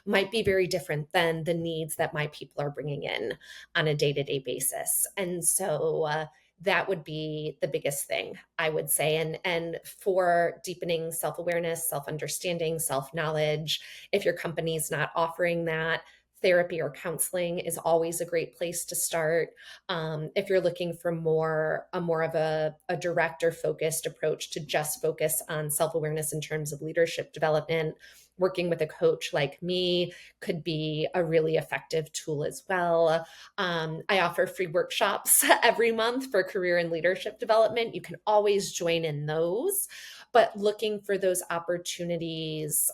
might be very different than the needs that my people are bringing in on a day to day basis. And so, that would be the biggest thing I would say. And for deepening self awareness, self understanding, self knowledge, if your company's not offering that, therapy or counseling is always a great place to start. If you're looking for more of a direct or focused approach to just focus on self-awareness in terms of leadership development, working with a coach like me could be a really effective tool as well. I offer free workshops every month for career and leadership development. You can always join in those, but looking for those opportunities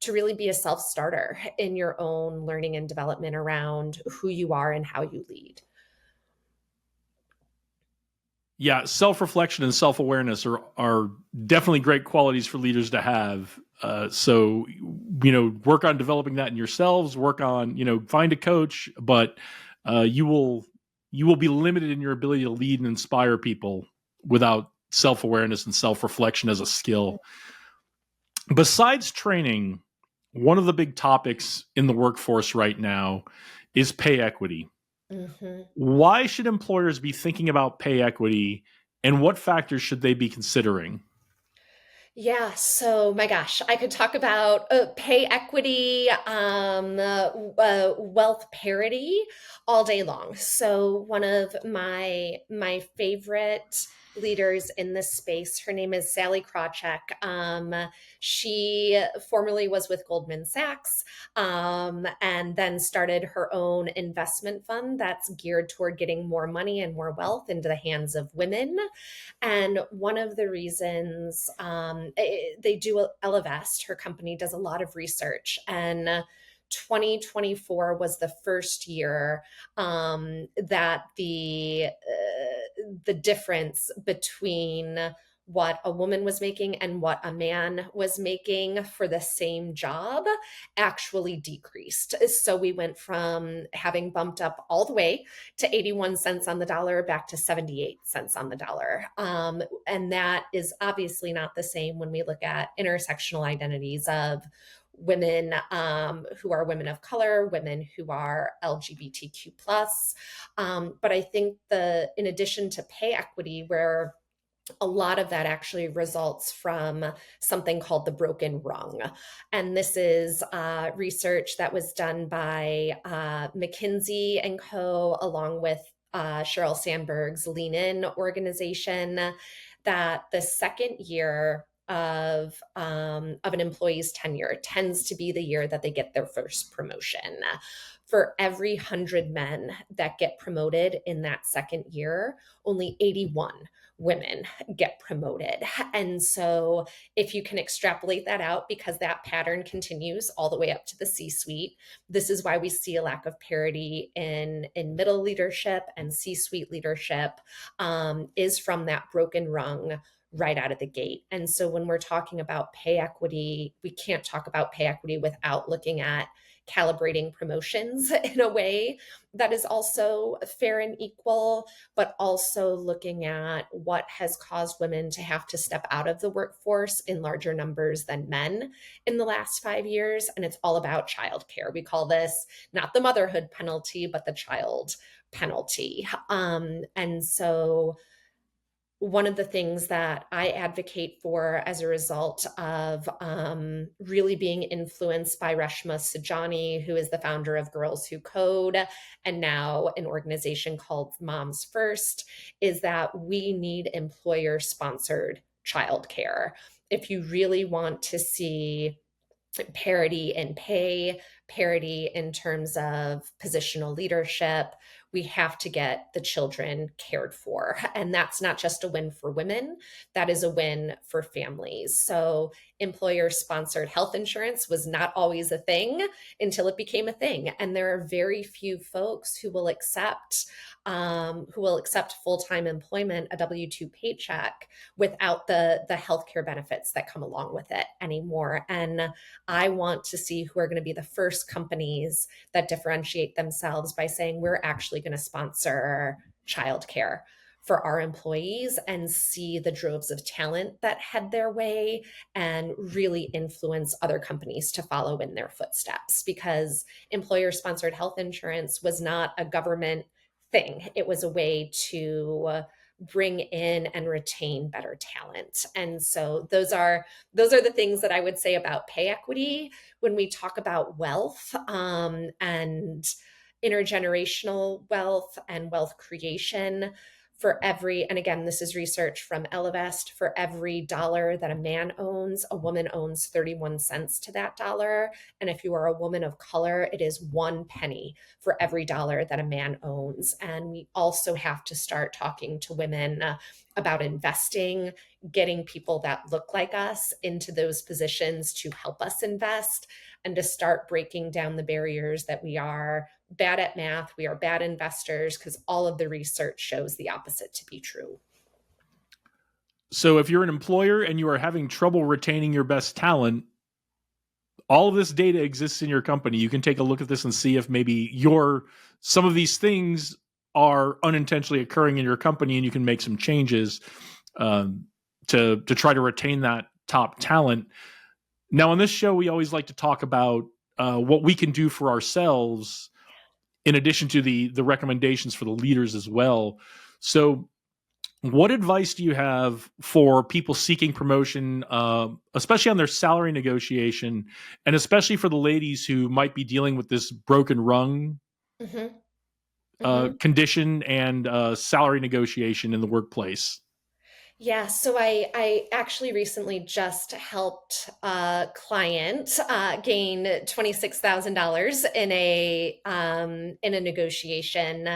to really be a self starter in your own learning and development around who you are and how you lead. Yeah, self-reflection and self-awareness are definitely great qualities for leaders to have. So, work on developing that in yourselves. Work on, find a coach, but you will you will be limited in your ability to lead and inspire people without self-awareness and self-reflection as a skill. Besides training, one of the big topics in the workforce right now is pay equity. Mm-hmm. Why should employers be thinking about pay equity, and what factors should they be considering? Yeah, so my gosh, I could talk about pay equity, wealth parity all day long. So one of my favorite leaders in this space, her name is Sally Krawcheck. She formerly was with Goldman Sachs, and then started her own investment fund that's geared toward getting more money and more wealth into the hands of women. And one of the reasons they do Elevest, her company does a lot of research, and 2024 was the first year that the difference between what a woman was making and what a man was making for the same job actually decreased. So we went from having bumped up all the way to 81 cents on the dollar back to 78 cents on the dollar. And that is obviously not the same when we look at intersectional identities of women who are women of color, women who are LGBTQ plus. But I think in addition to pay equity, where a lot of that actually results from something called the broken rung. And this is research that was done by McKinsey and Co., along with Sheryl Sandberg's Lean In organization, that the second year of an employee's tenure tends to be the year that they get their first promotion. For every 100 men that get promoted in that second year, only 81 women get promoted. And so if you can extrapolate that out, because that pattern continues all the way up to the C-suite, this is why we see a lack of parity in middle leadership and C-suite leadership, is from that broken rung right out of the gate. And so when we're talking about pay equity, we can't talk about pay equity without looking at calibrating promotions in a way that is also fair and equal, but also looking at what has caused women to have to step out of the workforce in larger numbers than men in the last 5 years. And it's all about childcare. We call this not the motherhood penalty, but the child penalty. And so one of the things that I advocate for as a result of really being influenced by Reshma Saujani, who is the founder of Girls Who Code and now an organization called Moms First, is that we need employer sponsored childcare. If you really want to see parity in pay, parity in terms of positional leadership, we have to get the children cared for. And that's not just a win for women, that is a win for families. So employer sponsored health insurance was not always a thing until it became a thing. And there are very few folks who will accept full-time employment, a W-2 paycheck, without the healthcare benefits that come along with it anymore. And I want to see who are going to be the first companies that differentiate themselves by saying we're actually going to sponsor childcare for our employees, and see the droves of talent that head their way and really influence other companies to follow in their footsteps. Because employer sponsored health insurance was not a government thing. It was a way to bring in and retain better talent. And so those are the things that I would say about pay equity. When we talk about wealth, and intergenerational wealth and wealth creation, and again, this is research from Elevest, for every dollar that a man owns, a woman owns 31 cents to that dollar. And if you are a woman of color, it is 1 penny for every dollar that a man owns. And we also have to start talking to women about investing, getting people that look like us into those positions to help us invest, and to start breaking down the barriers that we are bad at math, we are bad investors, because all of the research shows the opposite to be true. So if you're an employer and you are having trouble retaining your best talent, all of this data exists in your company. You can take a look at this and see if maybe some of these things are unintentionally occurring in your company, and you can make some changes to try to retain that top talent. Now, on this show, we always like to talk about what we can do for ourselves, in addition to the recommendations for the leaders as well. So, what advice do you have for people seeking promotion, especially on their salary negotiation, and especially for the ladies who might be dealing with this broken rung Mm-hmm. Mm-hmm. condition and salary negotiation in the workplace? Yeah, so I actually recently just helped a client gain $26,000 in a negotiation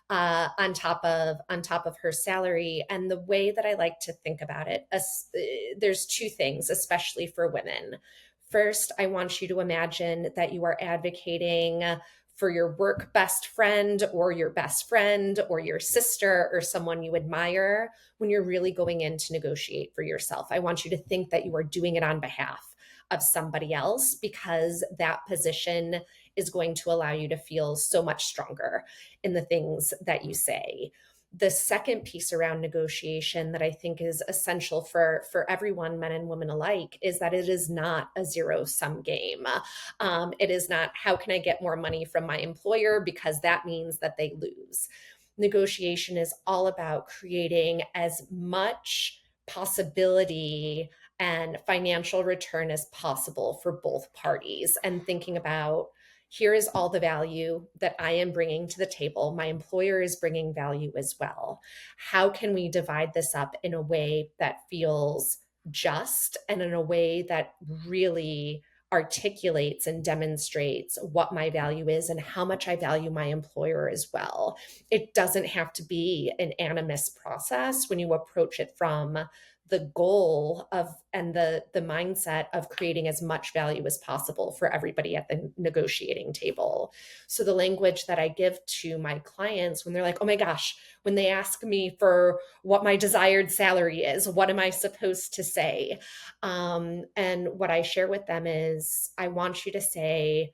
on top of her salary. And the way that I like to think about it, there's two things, especially for women. First, I want you to imagine that you are advocating for your work best friend or your best friend or your sister or someone you admire when you're really going in to negotiate for yourself. I want you to think that you are doing it on behalf of somebody else, because that position is going to allow you to feel so much stronger in the things that you say. The second piece around negotiation that I think is essential for everyone, men and women alike, is that it is not a zero sum game. It is not, how can I get more money from my employer, because that means that they lose. Negotiation is all about creating as much possibility and financial return as possible for both parties, and thinking about, here is all the value that I am bringing to the table. My employer is bringing value as well. How can we divide this up in a way that feels just, and in a way that really articulates and demonstrates what my value is and how much I value my employer as well? It doesn't have to be an animus process when you approach it from the goal of, and the mindset of creating as much value as possible for everybody at the negotiating table. So the language that I give to my clients when they're like, oh my gosh, when they ask me for what my desired salary is, what am I supposed to say? And what I share with them is, I want you to say,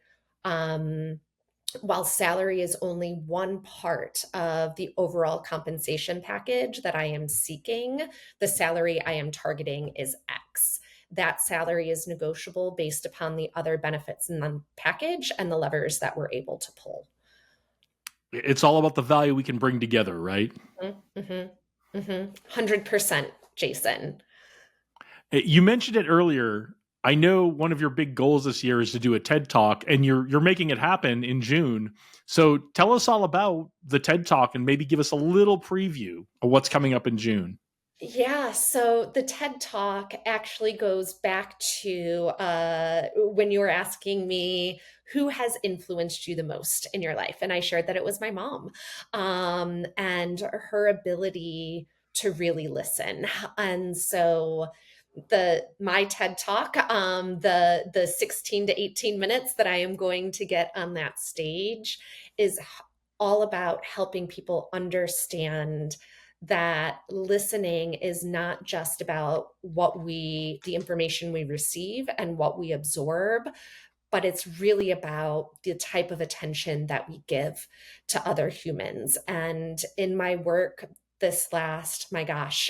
while salary is only one part of the overall compensation package that I am seeking, the salary I am targeting is X. That salary is negotiable based upon the other benefits in the package and the levers that we're able to pull. It's all about the value we can bring together, right? Mm-hmm. Mm-hmm. 100%, Jason. You mentioned it earlier. I know one of your big goals this year is to do a TED Talk, and you're making it happen in June. So tell us all about the TED Talk and maybe give us a little preview of what's coming up in June. Yeah, so the TED Talk actually goes back to when you were asking me who has influenced you the most in your life. And I shared that it was my mom, and her ability to really listen. And so my TED Talk, the 16 to 18 minutes that I am going to get on that stage, is all about helping people understand that listening is not just about the information we receive and what we absorb, but it's really about the type of attention that we give to other humans. And in my work this last, my gosh,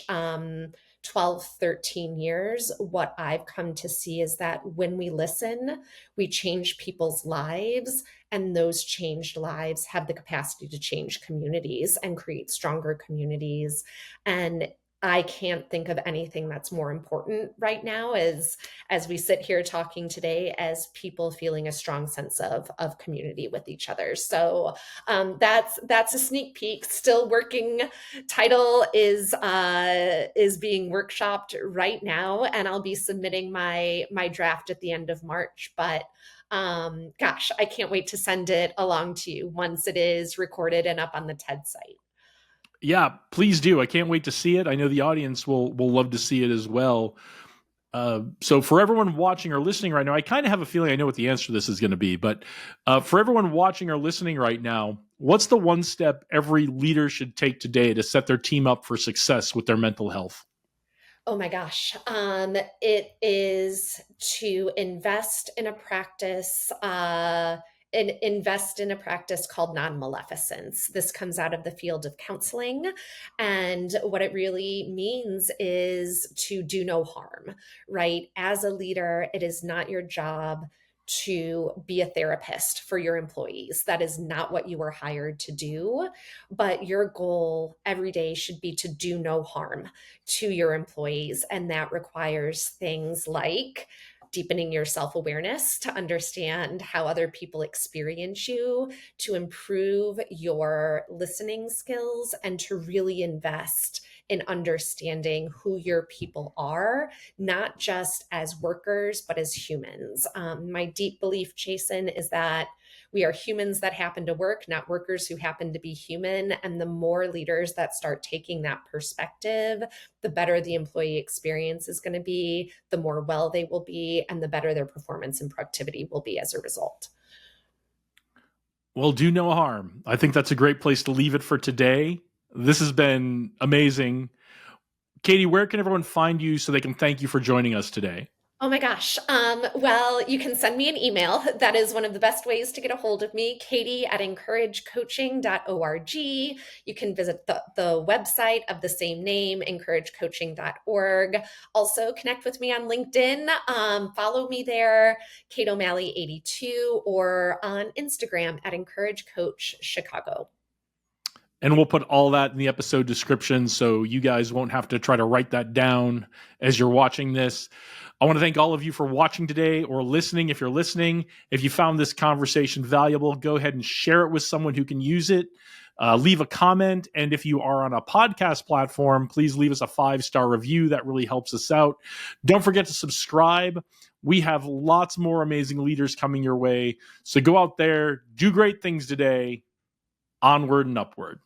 12, 13 years, what I've come to see is that when we listen, we change people's lives, and those changed lives have the capacity to change communities and create stronger communities. And I can't think of anything that's more important right now, as we sit here talking today, as people feeling a strong sense of community with each other. So that's a sneak peek. Still working. Title is being workshopped right now, and I'll be submitting my draft at the end of March. But gosh, I can't wait to send it along to you once it is recorded and up on the TED site. Yeah, please do. I can't wait to see it. I know the audience will love to see it as well. So for everyone watching or listening right now, I kind of have a feeling I know what the answer to this is going to be. But for everyone watching or listening right now, what's the one step every leader should take today to set their team up for success with their mental health? Oh my gosh. It is to invest in a practice invest in a practice called non-maleficence. This comes out of the field of counseling. And what it really means is to do no harm, right? As a leader, it is not your job to be a therapist for your employees. That is not what you were hired to do. But your goal every day should be to do no harm to your employees. And that requires things like deepening your self awareness to understand how other people experience you, to improve your listening skills, and to really invest in understanding who your people are, not just as workers, but as humans. My deep belief, Jason, is that we are humans that happen to work, not workers who happen to be human. And the more leaders that start taking that perspective, the better the employee experience is going to be, the more well they will be, and the better their performance and productivity will be as a result. Well, do no harm. I think that's a great place to leave it for today. This has been amazing. Katie, where can everyone find you so they can thank you for joining us today? Oh my gosh. Well, you can send me an email. That is one of the best ways to get a hold of me, katie@encouragecoaching.org. You can visit the website of the same name, encouragecoaching.org. Also, connect with me on LinkedIn. Follow me there, Kate O'Malley 82, or on Instagram @encouragecoachchicago. And we'll put all that in the episode description so you guys won't have to try to write that down as you're watching this. I want to thank all of you for watching today or listening. If you're listening, if you found this conversation valuable, go ahead and share it with someone who can use it. Leave a comment. And if you are on a podcast platform, please leave us a 5-star review. That really helps us out. Don't forget to subscribe. We have lots more amazing leaders coming your way. So go out there, do great things today. Onward and upward.